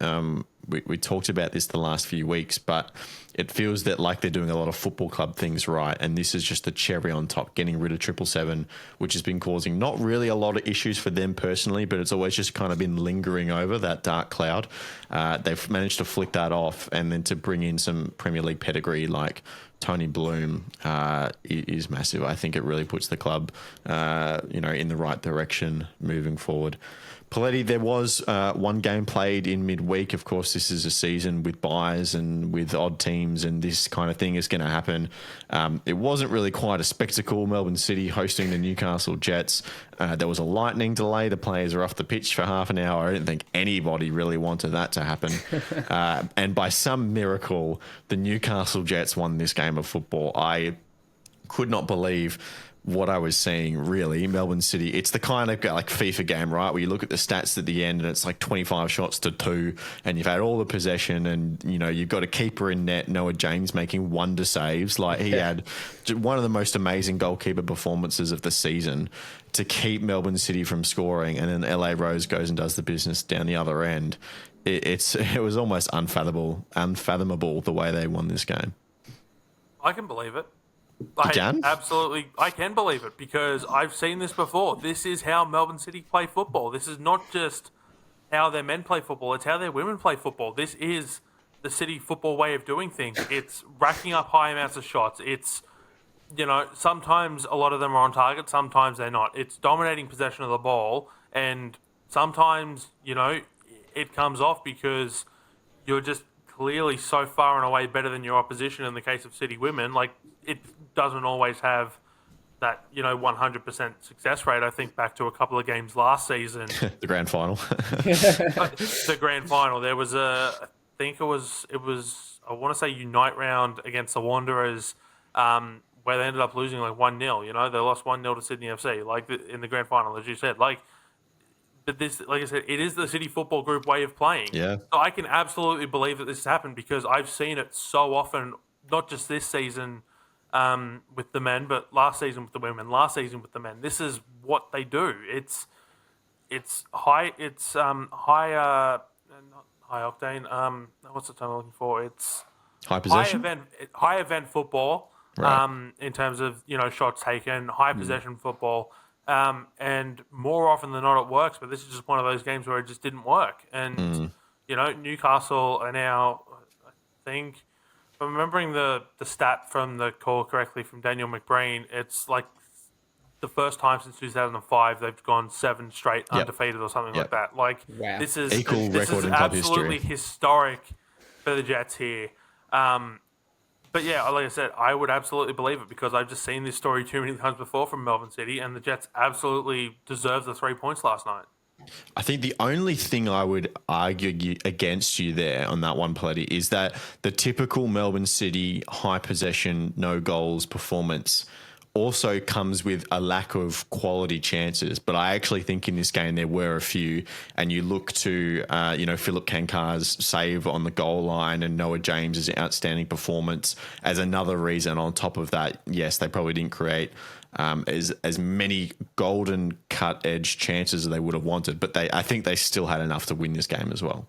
we talked about this the last few weeks, but it feels that like they're doing a lot of football club things right, and this is just the cherry on top, getting rid of 777, which has been causing not really a lot of issues for them personally, but it's always just kind of been lingering over that dark cloud. They've managed to flick that off, and then to bring in some Premier League pedigree like Tony Bloom is massive. I think it really puts the club, in the right direction moving forward. Poletti, there was one game played in midweek. Of course, this is a season with buys and with odd teams, and this kind of thing is going to happen. It wasn't really quite a spectacle. Melbourne City hosting the Newcastle Jets. There was a lightning delay. The players were off the pitch for half an hour. I didn't think anybody really wanted that to happen. And by some miracle, the Newcastle Jets won this game of football. I could not believe what I was seeing, really. Melbourne City, it's the kind of like FIFA game, right, where you look at the stats at the end and it's like 25 shots to 2 and you've had all the possession and, you've got a keeper in net, Noah James making wonder saves. Like, he had one of the most amazing goalkeeper performances of the season to keep Melbourne City from scoring, and then LA Rose goes and does the business down the other end. It was almost unfathomable the way they won this game. I can believe it. Absolutely, I can believe it because I've seen this before. This is how Melbourne City play football. This is not just how their men play football, it's how their women play football. This is the City football way of doing things. It's racking up high amounts of shots. It's, sometimes a lot of them are on target, sometimes they're not. It's dominating possession of the ball, and sometimes, it comes off because you're just clearly so far and away better than your opposition in the case of City women. Like, it doesn't always have that, 100% success rate. I think back to a couple of games last season. The grand final. The grand final. There was I want to say Unite round against the Wanderers, where they ended up losing like 1-0. They lost 1-0 to Sydney FC, like in the grand final, as you said. But this, like I said, it is the City Football Group way of playing. Yeah. So I can absolutely believe that this has happened because I've seen it so often, not just this season with the men, but last season with the women, last season with the men. This is what they do. It's high not high octane. What's the term I'm looking for? It's high possession, high event football. Right. In terms of shots taken, high possession football. And more often than not, it works. But this is just one of those games where it just didn't work. And Newcastle are now, I think, if I'm remembering the stat from the call correctly from Daniel McBreen, it's like the first time since 2005 they've gone 7 straight undefeated or something like that. Like, wow. This is equal record in club absolutely history. Historic for the Jets here. But yeah, like I said, I would absolutely believe it because I've just seen this story too many times before from Melbourne City, and the Jets absolutely deserved the 3 points last night. I think the only thing I would argue against you there on that one, Poletti, is that the typical Melbourne City high possession, no goals performance also comes with a lack of quality chances. But I actually think in this game there were a few, and you look to Philip Kankar's save on the goal line and Noah James's outstanding performance as another reason. On top of that, yes, they probably didn't create as many golden cut edge chances as they would have wanted, but I think they still had enough to win this game as well.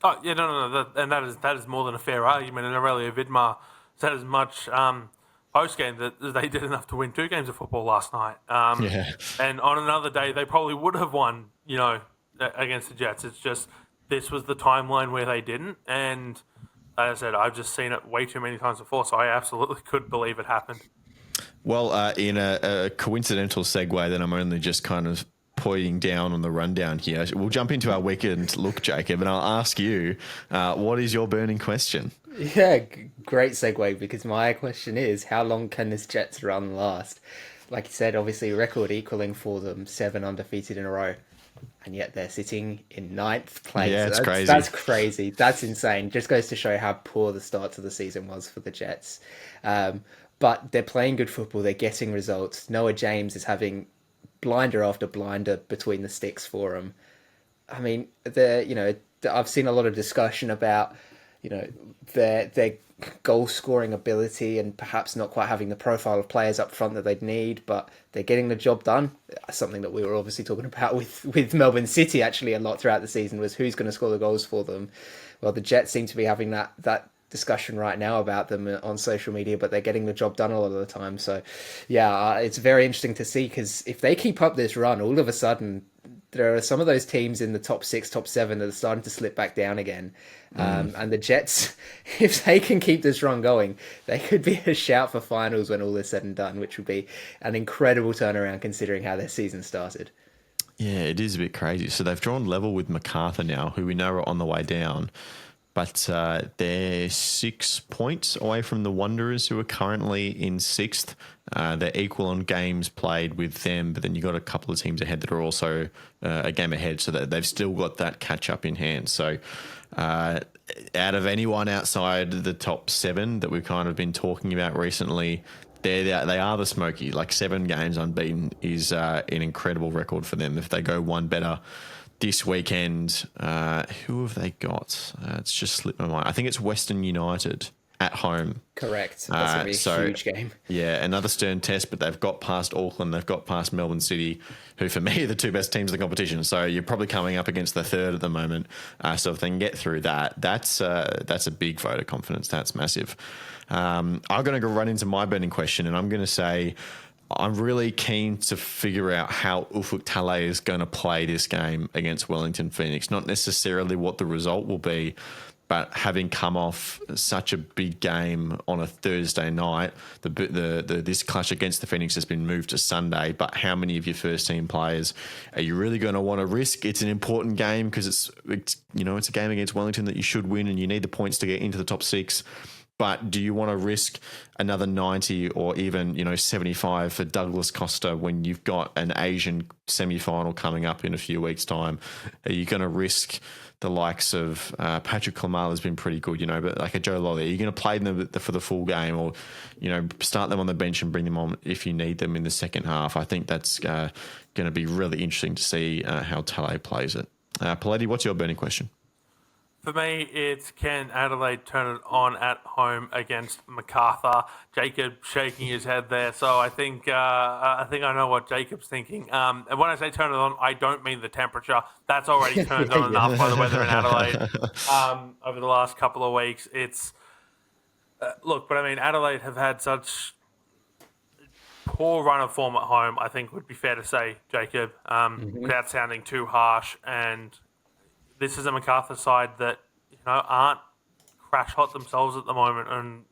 Oh yeah, no, and that is more than a fair argument. And Aurelio Vidmar said as much post game that they did enough to win 2 games of football last night. And on another day, they probably would have won, against the Jets. It's just this was the timeline where they didn't, and as I said, I've just seen it way too many times before, so I absolutely could believe it happened. Well, in a coincidental segue that I'm only just kind of pointing down on the rundown here, we'll jump into our weekend look, Jacob, and I'll ask you, what is your burning question? Yeah, great segue, because my question is, how long can this Jets run last? Like you said, obviously record equaling for them, 7 undefeated in a row, and yet they're sitting in 9th place. Yeah, it's crazy. That's crazy. That's insane. Just goes to show how poor the start to the season was for the Jets. But they're playing good football. They're getting results. Noah James is having blinder after blinder between the sticks for them. I mean, they're I've seen a lot of discussion about, their goal scoring ability and perhaps not quite having the profile of players up front that they'd need, but they're getting the job done. Something that we were obviously talking about with Melbourne City actually a lot throughout the season was who's going to score the goals for them. Well, the Jets seem to be having that discussion right now about them on social media, but they're getting the job done a lot of the time. So, yeah, it's very interesting to see, because if they keep up this run, all of a sudden there are some of those teams in the top 6, top 7 that are starting to slip back down again. And the Jets, if they can keep this run going, they could be a shout for finals when all is said and done, which would be an incredible turnaround considering how their season started. Yeah, it is a bit crazy. So they've drawn level with MacArthur now, who we know are on the way down. But they're 6 points away from the Wanderers, who are currently in 6th. They're equal on games played with them, but then you've got a couple of teams ahead that are also a game ahead, so that they've still got that catch-up in hand. So out of anyone outside the top 7 that we've kind of been talking about recently, they are the Smoky. Like 7 games unbeaten is an incredible record for them. If they go one better this weekend, who have they got? It's just slipped my mind. I think it's Western United at home. Correct. That's going to be a huge game. Yeah, another stern test, but they've got past Auckland, they've got past Melbourne City, who for me are the 2 best teams in the competition. So you're probably coming up against the 3rd at the moment. So if they can get through that, that's a big vote of confidence. That's massive. I'm going to go run into my burning question, and I'm going to say, I'm really keen to figure out how Ufuk Talay is going to play this game against Wellington Phoenix. Not necessarily what the result will be, but having come off such a big game on a Thursday night, this clash against the Phoenix has been moved to Sunday. But how many of your first team players are you really going to want to risk? It's an important game because it's a game against Wellington that you should win, and you need the points to get into the top 6. But do you want to risk another 90 or even 75 for Douglas Costa when you've got an Asian semi-final coming up in a few weeks' time? Are you going to risk the likes of Patrick Klamala has been pretty good, but like a Joe Lolly? Are you going to play them for the full game, or start them on the bench and bring them on if you need them in the second half? I think that's going to be really interesting to see how Talay plays it. Poletti, what's your burning question? For me, it's can Adelaide turn it on at home against MacArthur? Jacob shaking his head there, so I think I know what Jacob's thinking. And when I say turn it on, I don't mean the temperature. That's already turned on enough by the weather in Adelaide over the last couple of weeks. It's but I mean, Adelaide have had such poor run of form at home, I think would be fair to say, Jacob, without sounding too harsh. And this is a MacArthur side that aren't crash hot themselves at the moment, and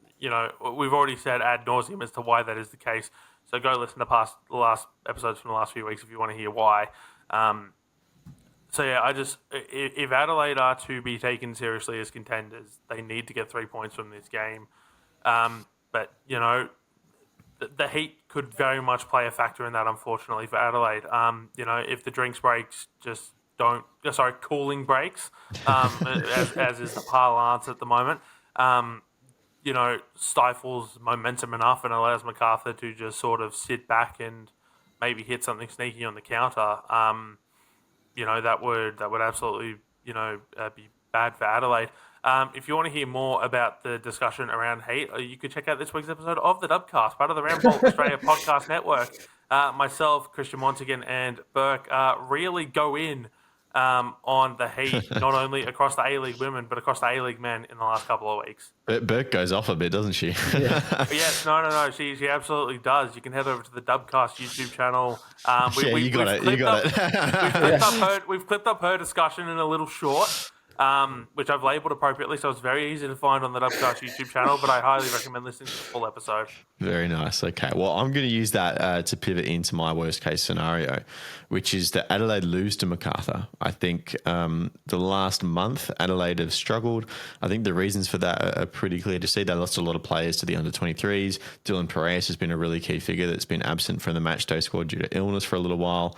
we've already said ad nauseum as to why that is the case. So go listen to the last episodes from the last few weeks if you want to hear why. If Adelaide are to be taken seriously as contenders, they need to get 3 points from this game. But the heat could very much play a factor in that, unfortunately, for Adelaide. If the drinks breaks cooling breaks, as is the parlance at the moment, stifles momentum enough and allows MacArthur to just sort of sit back and maybe hit something sneaky on the counter. That would absolutely, be bad for Adelaide. If you want to hear more about the discussion around heat, you could check out this week's episode of the Dubcast, part of the Ramble Australia Podcast Network. Myself, Christian Montigan, and Burke really go in on the heat, not only across the A-League women, but across the A-League men in the last couple of weeks. Burke goes off a bit, doesn't she? Yeah. Yes, no. She absolutely does. You can head over to the Dubcast YouTube channel. You got it. We've clipped up her discussion in a little short, which I've labelled appropriately, so it's very easy to find on the Dubcast YouTube channel, but I highly recommend listening to the full episode. Very nice. Okay, well, I'm going to use that to pivot into my worst case scenario, which is that Adelaide lose to MacArthur. I think the last month, Adelaide have struggled. I think the reasons for that are pretty clear to see. They lost a lot of players to the under-23s. Dylan Perez has been a really key figure that's been absent from the matchday squad due to illness for a little while.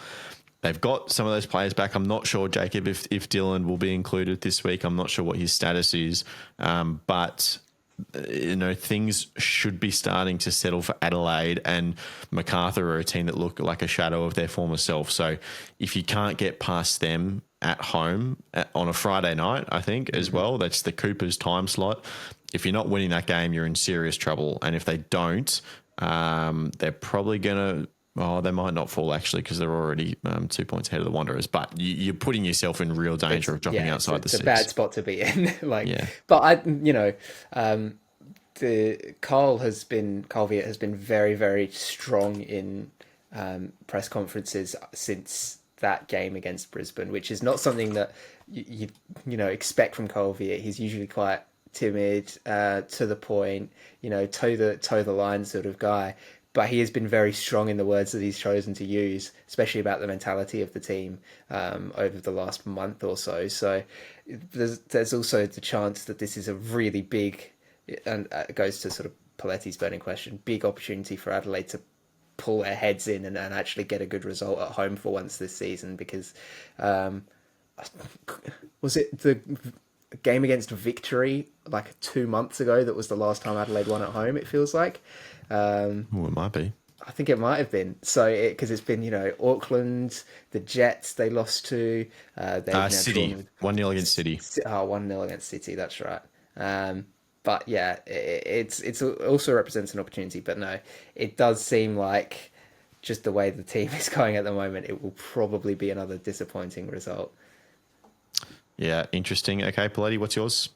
They've got some of those players back. I'm not sure, Jacob, if Dylan will be included this week. I'm not sure what his status is. But things should be starting to settle for Adelaide, and MacArthur are a team that look like a shadow of their former self. So if you can't get past them, at home on a Friday night, I think, as well. That's the Coopers time slot. If you're not winning that game, you're in serious trouble. And if they don't, they're probably going to, they might not fall actually because they're already 2 points ahead of the Wanderers. But you're putting yourself in real danger of dropping outside the six. It's a bad spot to be in. But Carl Viet has been very, very strong in press conferences since that game against Brisbane, which is not something that you expect from Carl Viet. He's usually quite timid, to the point, toe the line sort of guy. But he has been very strong in the words that he's chosen to use, especially about the mentality of the team over the last month or so. So there's also the chance that this is a really big, and it goes to sort of Poletti's burning question, big opportunity for Adelaide to pull their heads in and actually get a good result at home for once this season, because was it the game against Victory like 2 months ago that was the last time Adelaide won at home, it feels like. It might be. I think it might have been. So because it's been, Auckland, the Jets they lost to. City. 1-0 against City. 1-0 against City, that's right. But yeah, it also represents an opportunity. But no, it does seem like just the way the team is going at the moment, it will probably be another disappointing result. Yeah, interesting. Okay, Poletti, what's yours?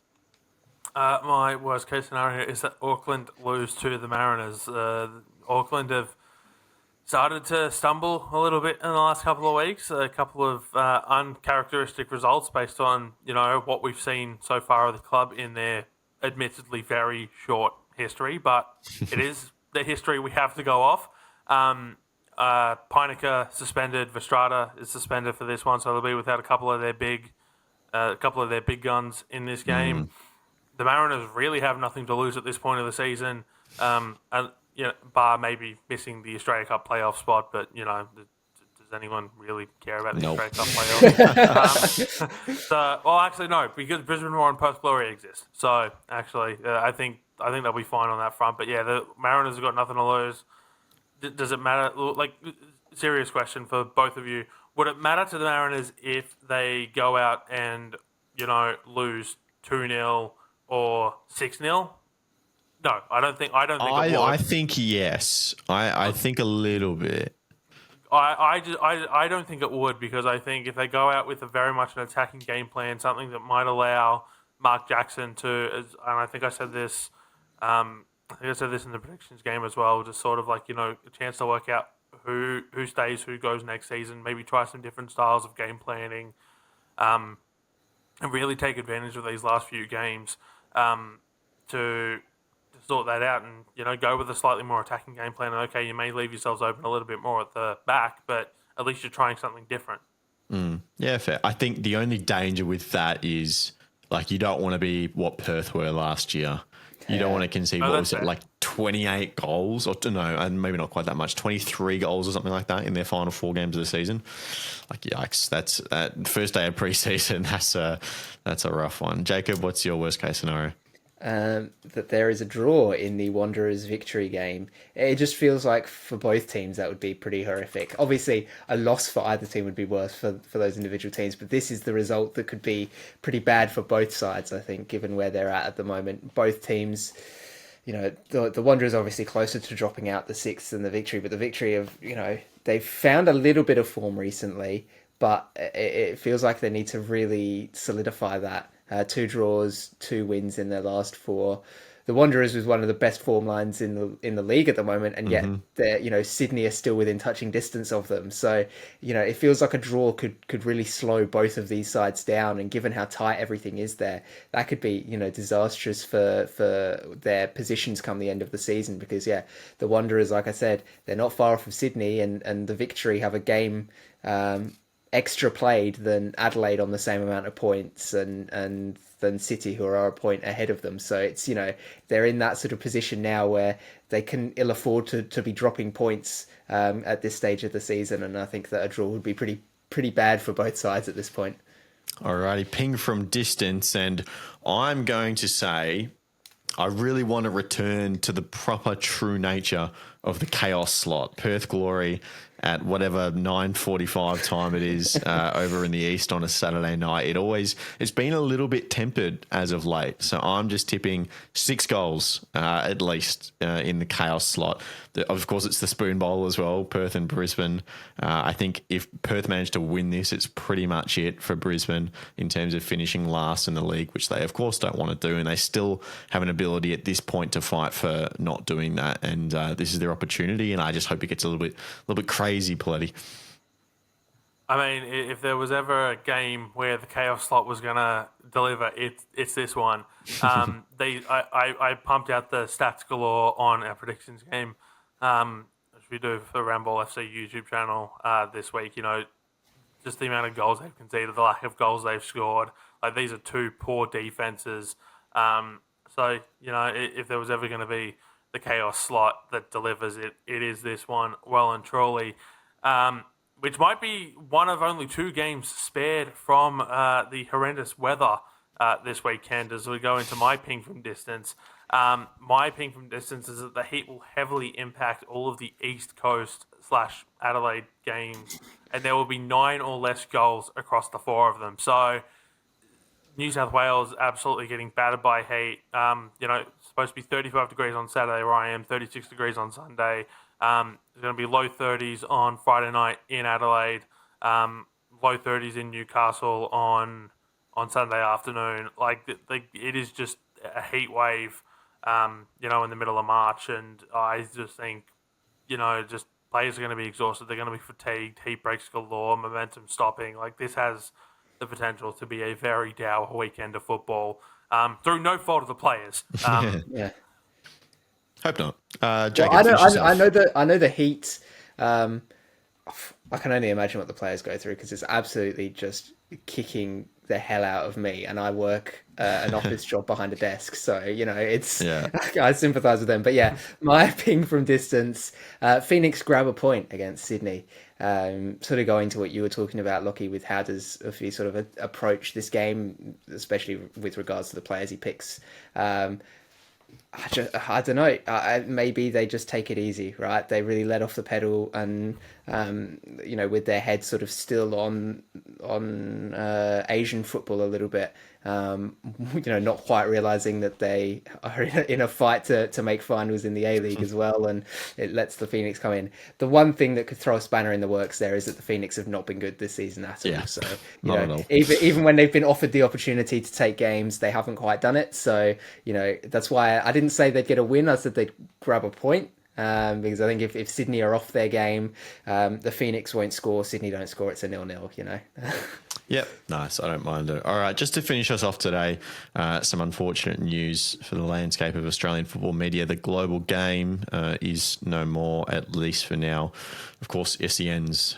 My worst case scenario is that Auckland lose to the Mariners. Auckland have started to stumble a little bit in the last couple of weeks. A couple of uncharacteristic results based on what we've seen so far of the club in their admittedly very short history, but it is the history we have to go off. Peinecker suspended, Vestrada is suspended for this one, so they'll be without a couple of their big guns in this game. The Mariners really have nothing to lose at this point of the season, bar maybe missing the Australia Cup playoff spot, but does anyone really care about the Australia Cup playoff? Actually, no, because Brisbane Roar and Perth Glory exist. So actually, I think they'll be fine on that front. But yeah, the Mariners have got nothing to lose. Does it matter? Like, serious question for both of you: would it matter to the Mariners if they go out and lose 2-0 or 6-0? No, I don't think. It would. I think yes. I think a little bit. I don't think it would, because I think if they go out with a very much an attacking game plan, something that might allow Mark Jackson to, and I think I said this, in the predictions game as well, just sort of like a chance to work out who stays, who goes next season, maybe try some different styles of game planning, and really take advantage of these last few games to sort that out and go with a slightly more attacking game plan. And okay, you may leave yourselves open a little bit more at the back, but at least you're trying something different. Yeah, fair. I think the only danger with that is like you don't want to be what Perth were last year. You don't want to concede, what was it, like 28 goals? Or no, and maybe not quite that much, 23 goals or something like that in their final 4 games of the season. Like, yikes, that's first day of preseason. That's a rough one. Jacob, what's your worst case scenario? That there is a draw in the Wanderers Victory game. It just feels like for both teams that would be pretty horrific. Obviously, a loss for either team would be worse for those individual teams, but this is the result that could be pretty bad for both sides, I think, given where they're at the moment. Both teams, the Wanderers obviously closer to dropping out the 6th than the Victory, but the Victory have, they've found a little bit of form recently, but it feels like they need to really solidify that. 2 draws, 2 wins in their last 4. The Wanderers was one of the best form lines in the league at the moment, and yet they're, Sydney are still within touching distance of them. So, it feels like a draw could really slow both of these sides down. And given how tight everything is there, that could be, disastrous for their positions come the end of the season. Because the Wanderers, like I said, they're not far off of Sydney, and the Victory have a game extra played than Adelaide on the same amount of points, and than City, who are a point ahead of them. So it's, they're in that sort of position now where they can ill afford to be dropping points at this stage of the season. And I think that a draw would be pretty bad for both sides at this point. Alrighty, ping from distance, and I'm going to say I really want to return to the proper true nature of the chaos slot. Perth Glory at whatever 9:45 time it is over in the east on a Saturday night. It's been a little bit tempered as of late. So I'm just tipping 6 goals at least in the chaos slot. Of course, it's the Spoon Bowl as well, Perth and Brisbane. I think if Perth manage to win this, it's pretty much it for Brisbane in terms of finishing last in the league, which they of course don't want to do, and they still have an ability at this point to fight for not doing that. And this is their opportunity, and I just hope it gets a little bit crazy, Poletti. I mean, if there was ever a game where the chaos slot was going to deliver, it's this one. I pumped out the stats galore on our predictions game, which we do for Ramble FC YouTube channel this week. You know, just the amount of goals they've conceded, the lack of goals they've scored. Like, these are two poor defenses. So, you know, if there was ever going to be the chaos slot that delivers it is this one, well and truly. Which might be one of only 2 games spared from the horrendous weather this weekend as we go into my ping from distance. My ping from distance is that the heat will heavily impact all of the East Coast / Adelaide games, and there will be 9 or less goals across the 4 of them. So New South Wales absolutely getting battered by heat. You know, it's supposed to be 35 degrees on Saturday where I am, 36 degrees on Sunday. There's going to be low 30s on Friday night in Adelaide, low 30s in Newcastle on Sunday afternoon. Like, it is just a heat wave, you know, in the middle of March. And I just think, you know, just players are going to be exhausted. They're going to be fatigued. Heat breaks galore, momentum stopping. Like, this has the potential to be a very dour weekend of football through no fault of the players. Yeah. Hope not. Well, Jacob, I know the heat. I can only imagine what the players go through, because it's absolutely just kicking the hell out of me, and I work an office job behind a desk, so you know it's. Yeah. I sympathise with them, but yeah, my ping from distance. Phoenix grab a point against Sydney. Sort of going to what you were talking about, Lockie, with how does he sort of approach this game, especially with regards to the players he picks. I don't know. Maybe they just take it easy, right? They really let off the pedal, and you know, with their head sort of still on Asian football a little bit. You know, not quite realizing that they are in a fight to make finals in the A-League as well, and it lets the Phoenix come in. The one thing that could throw a spanner in the works there is that the Phoenix have not been good this season at all. Yeah, so not at all. even when they've been offered the opportunity to take games, they haven't quite done it. So you know, that's why I didn't say they'd get a win. I said they'd grab a point. Because I think if Sydney are off their game, the Phoenix won't score. Sydney don't score. It's a 0-0, you know. Yep, nice. I don't mind it. All right, just to finish us off today, some unfortunate news for the landscape of Australian football media. The global game is no more, at least for now. Of course, SEN's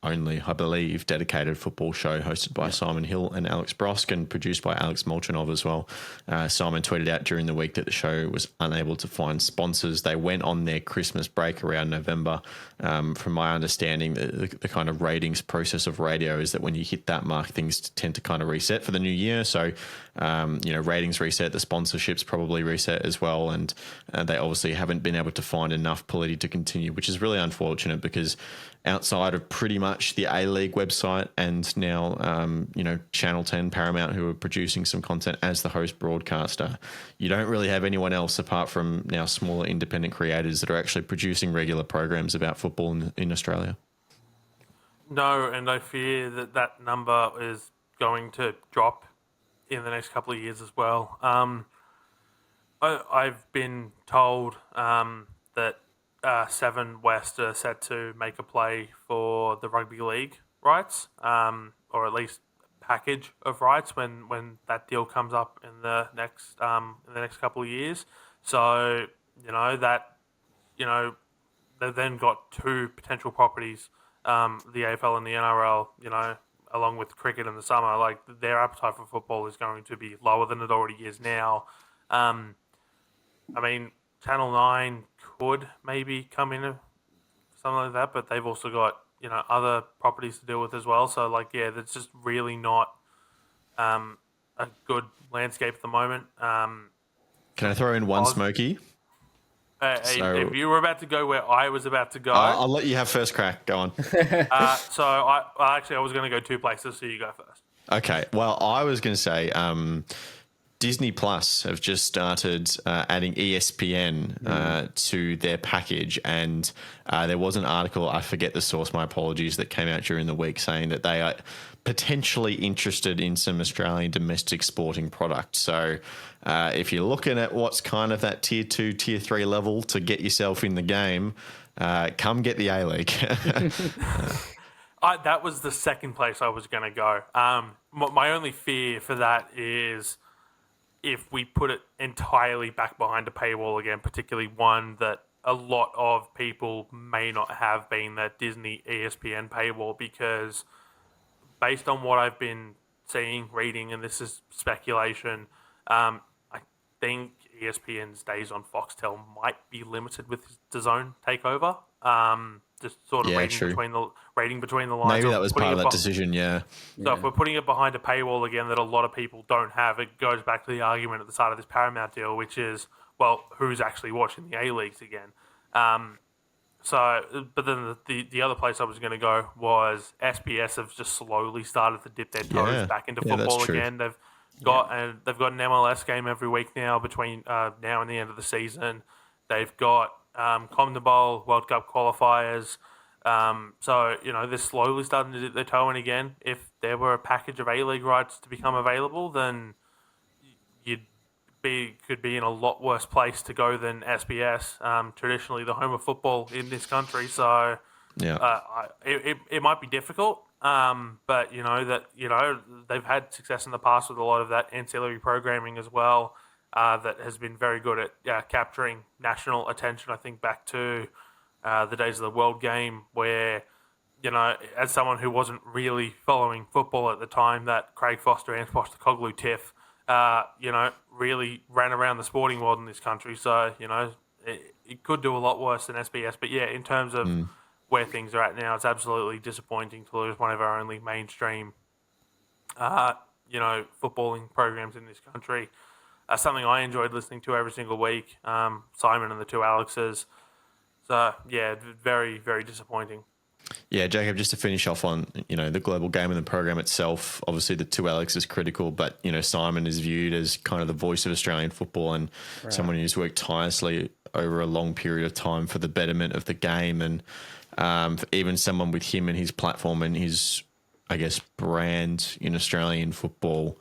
only, I believe, dedicated football show hosted by Simon Hill and Alex Brosk and produced by Alex Molchanov as well. Simon tweeted out during the week that the show was unable to find sponsors. They went on their Christmas break around November. From my understanding, the kind of ratings process of radio is that when you hit that mark, things tend to kind of reset for the new year. So, you know, ratings reset, the sponsorships probably reset as well. And they obviously haven't been able to find enough Poletti to continue, which is really unfortunate because outside of pretty much the A-League website and now, you know, Channel 10 Paramount, who are producing some content as the host broadcaster, you don't really have anyone else apart from now smaller independent creators that are actually producing regular programs about football in Australia. No, and I fear that number is going to drop in the next couple of years as well. I've been told that Seven West are set to make a play for the rugby league rights, or at least package of rights when that deal comes up in the next couple of years. So they've then got 2 potential properties. The AFL and the NRL, you know, along with cricket in the summer, like their appetite for football is going to be lower than it already is now. I mean, Channel 9 could maybe come in something like that, but they've also got, you know, other properties to deal with as well. So, like, yeah, that's just really not a good landscape at the moment. Can I throw in one smoky? If you were about to go where I was about to go, I'll let you have first crack. Go on. I was going to go two places, so you go first. Okay. Well, I was going to say Disney Plus have just started adding ESPN to their package, and there was an article, I forget the source, my apologies, that came out during the week saying that they are potentially interested in some Australian domestic sporting products. So if you're looking at what's kind of that tier 2, tier 3 level to get yourself in the game, come get the A-League. That was the second place I was going to go. My only fear for that is if we put it entirely back behind a paywall again, particularly one that a lot of people may not have been that Disney ESPN paywall, because based on what I've been seeing, reading, and this is speculation, I think ESPN's days on Foxtel might be limited with the DAZN takeover. Just sort of reading between the lines. Maybe that was part of that decision, yeah. So if we're putting it behind a paywall again that a lot of people don't have, it goes back to the argument at the start of this Paramount deal, which is, well, who's actually watching the A-Leagues again? But then the other place I was going to go was SBS have just slowly started to dip their toes back into football again. They've got an MLS game every week now between now and the end of the season. They've got CONMEBOL World Cup qualifiers. So, they're slowly starting to dip their toe in again. If there were a package of A-League rights to become available, then could be in a lot worse place to go than SBS, traditionally the home of football in this country. So it might be difficult, but they've had success in the past with a lot of that ancillary programming as well, that has been very good at capturing national attention. I think back to the days of the World Game where, as someone who wasn't really following football at the time, that Craig Foster and Postecoglou tiff, really ran around the sporting world in this country. So, it could do a lot worse than SBS. But yeah, in terms of where things are at now, it's absolutely disappointing to lose one of our only mainstream, footballing programs in this country. Something I enjoyed listening to every single week, Simon and the two Alexes. So, yeah, very, very disappointing. Yeah, Jacob, just to finish off on, the global game and the program itself, obviously the two Alex is critical, but, Simon is viewed as kind of the voice of Australian football and someone who's worked tirelessly over a long period of time for the betterment of the game. And even someone with him and his platform and his, I guess, brand in Australian football,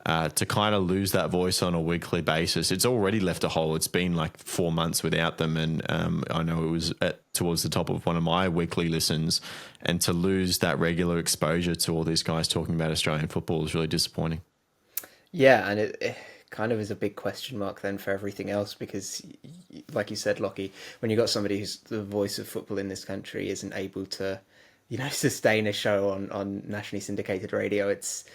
to kind of lose that voice on a weekly basis, it's already left a hole. It's been like 4 months without them, and I know it was towards the top of one of my weekly listens, and to lose that regular exposure to all these guys talking about Australian football is really disappointing. Yeah, and it kind of is a big question mark then for everything else, because like you said, Lockie, when you've got somebody who's the voice of football in this country isn't able to, sustain a show on nationally syndicated radio, it's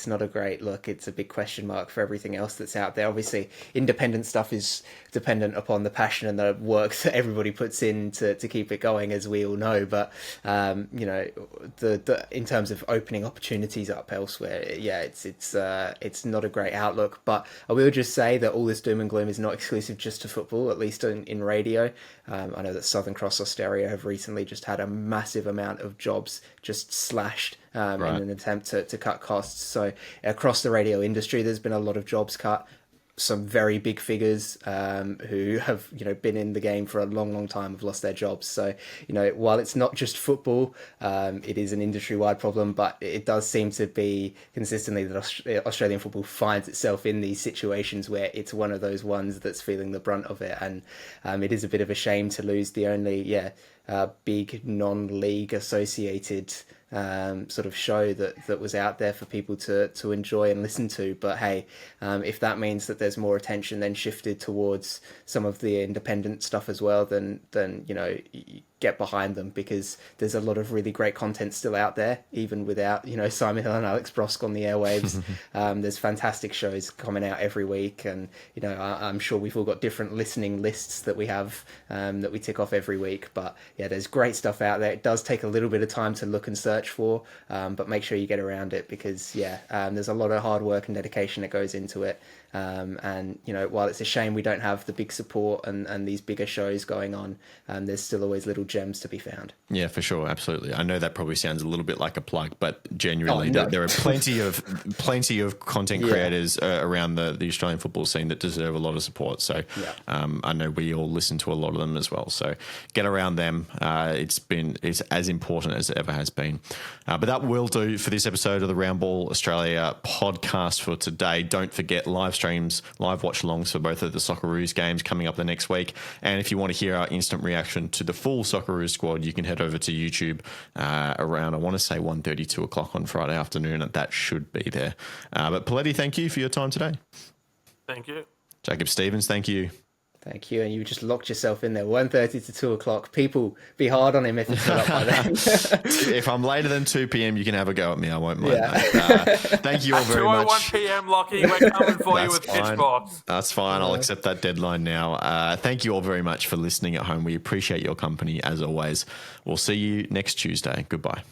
not a great look. It's a big question mark for everything else that's out there. Obviously, independent stuff is dependent upon the passion and the work that everybody puts in to keep it going, as we all know. But, the in terms of opening opportunities up elsewhere, it's not a great outlook. But I will just say that all this doom and gloom is not exclusive just to football, at least in radio. I know that Southern Cross Austereo have recently just had a massive amount of jobs just slashed in an attempt to cut costs. So across the radio industry, there's been a lot of jobs cut. Some very big figures who have been in the game for a long time have lost their jobs. So while it's not just football, it is an industry-wide problem, but it does seem to be consistently that Australian football finds itself in these situations where it's one of those ones that's feeling the brunt of it, and it is a bit of a shame to lose the only big non-league associated sort of show that was out there for people to enjoy and listen to. But hey, if that means that there's more attention then shifted towards some of the independent stuff as well, then get behind them, because there's a lot of really great content still out there, even without Simon Hill and Alex Brosk on the airwaves. There's fantastic shows coming out every week, and I'm sure we've all got different listening lists that we have that we tick off every week. But yeah, there's great stuff out there. It does take a little bit of time to look and search for, but make sure you get around it, because there's a lot of hard work and dedication that goes into it. And while it's a shame we don't have the big support and these bigger shows going on, there's still always little gems to be found. Yeah, for sure, absolutely. I know that probably sounds a little bit like a plug, but genuinely, no. there are plenty of content creators around the Australian football scene that deserve a lot of support. So I know we all listen to a lot of them as well. So get around them. It's as important as it ever has been. But that will do for this episode of the Round Ball Australia podcast for today. Don't forget live streams, live watch alongs for both of the Socceroos games coming up the next week. And if you want to hear our instant reaction to the full Socceroos squad, you can head over to YouTube around, I want to say 1:30, 2 o'clock on Friday afternoon, and that should be there. But Poletti, thank you for your time today. Thank you. Jacob Stevens, thank you. Thank you. And you just locked yourself in there. 1:30 to 2 o'clock. People, be hard on him if it's not up by then. If I'm later than 2 p.m, you can have a go at me. I won't mind. Yeah. Thank you all very much. 2:01 p.m, Lockie. We're coming for you with pitchbox. That's fine. I'll accept that deadline now. Thank you all very much for listening at home. We appreciate your company as always. We'll see you next Tuesday. Goodbye.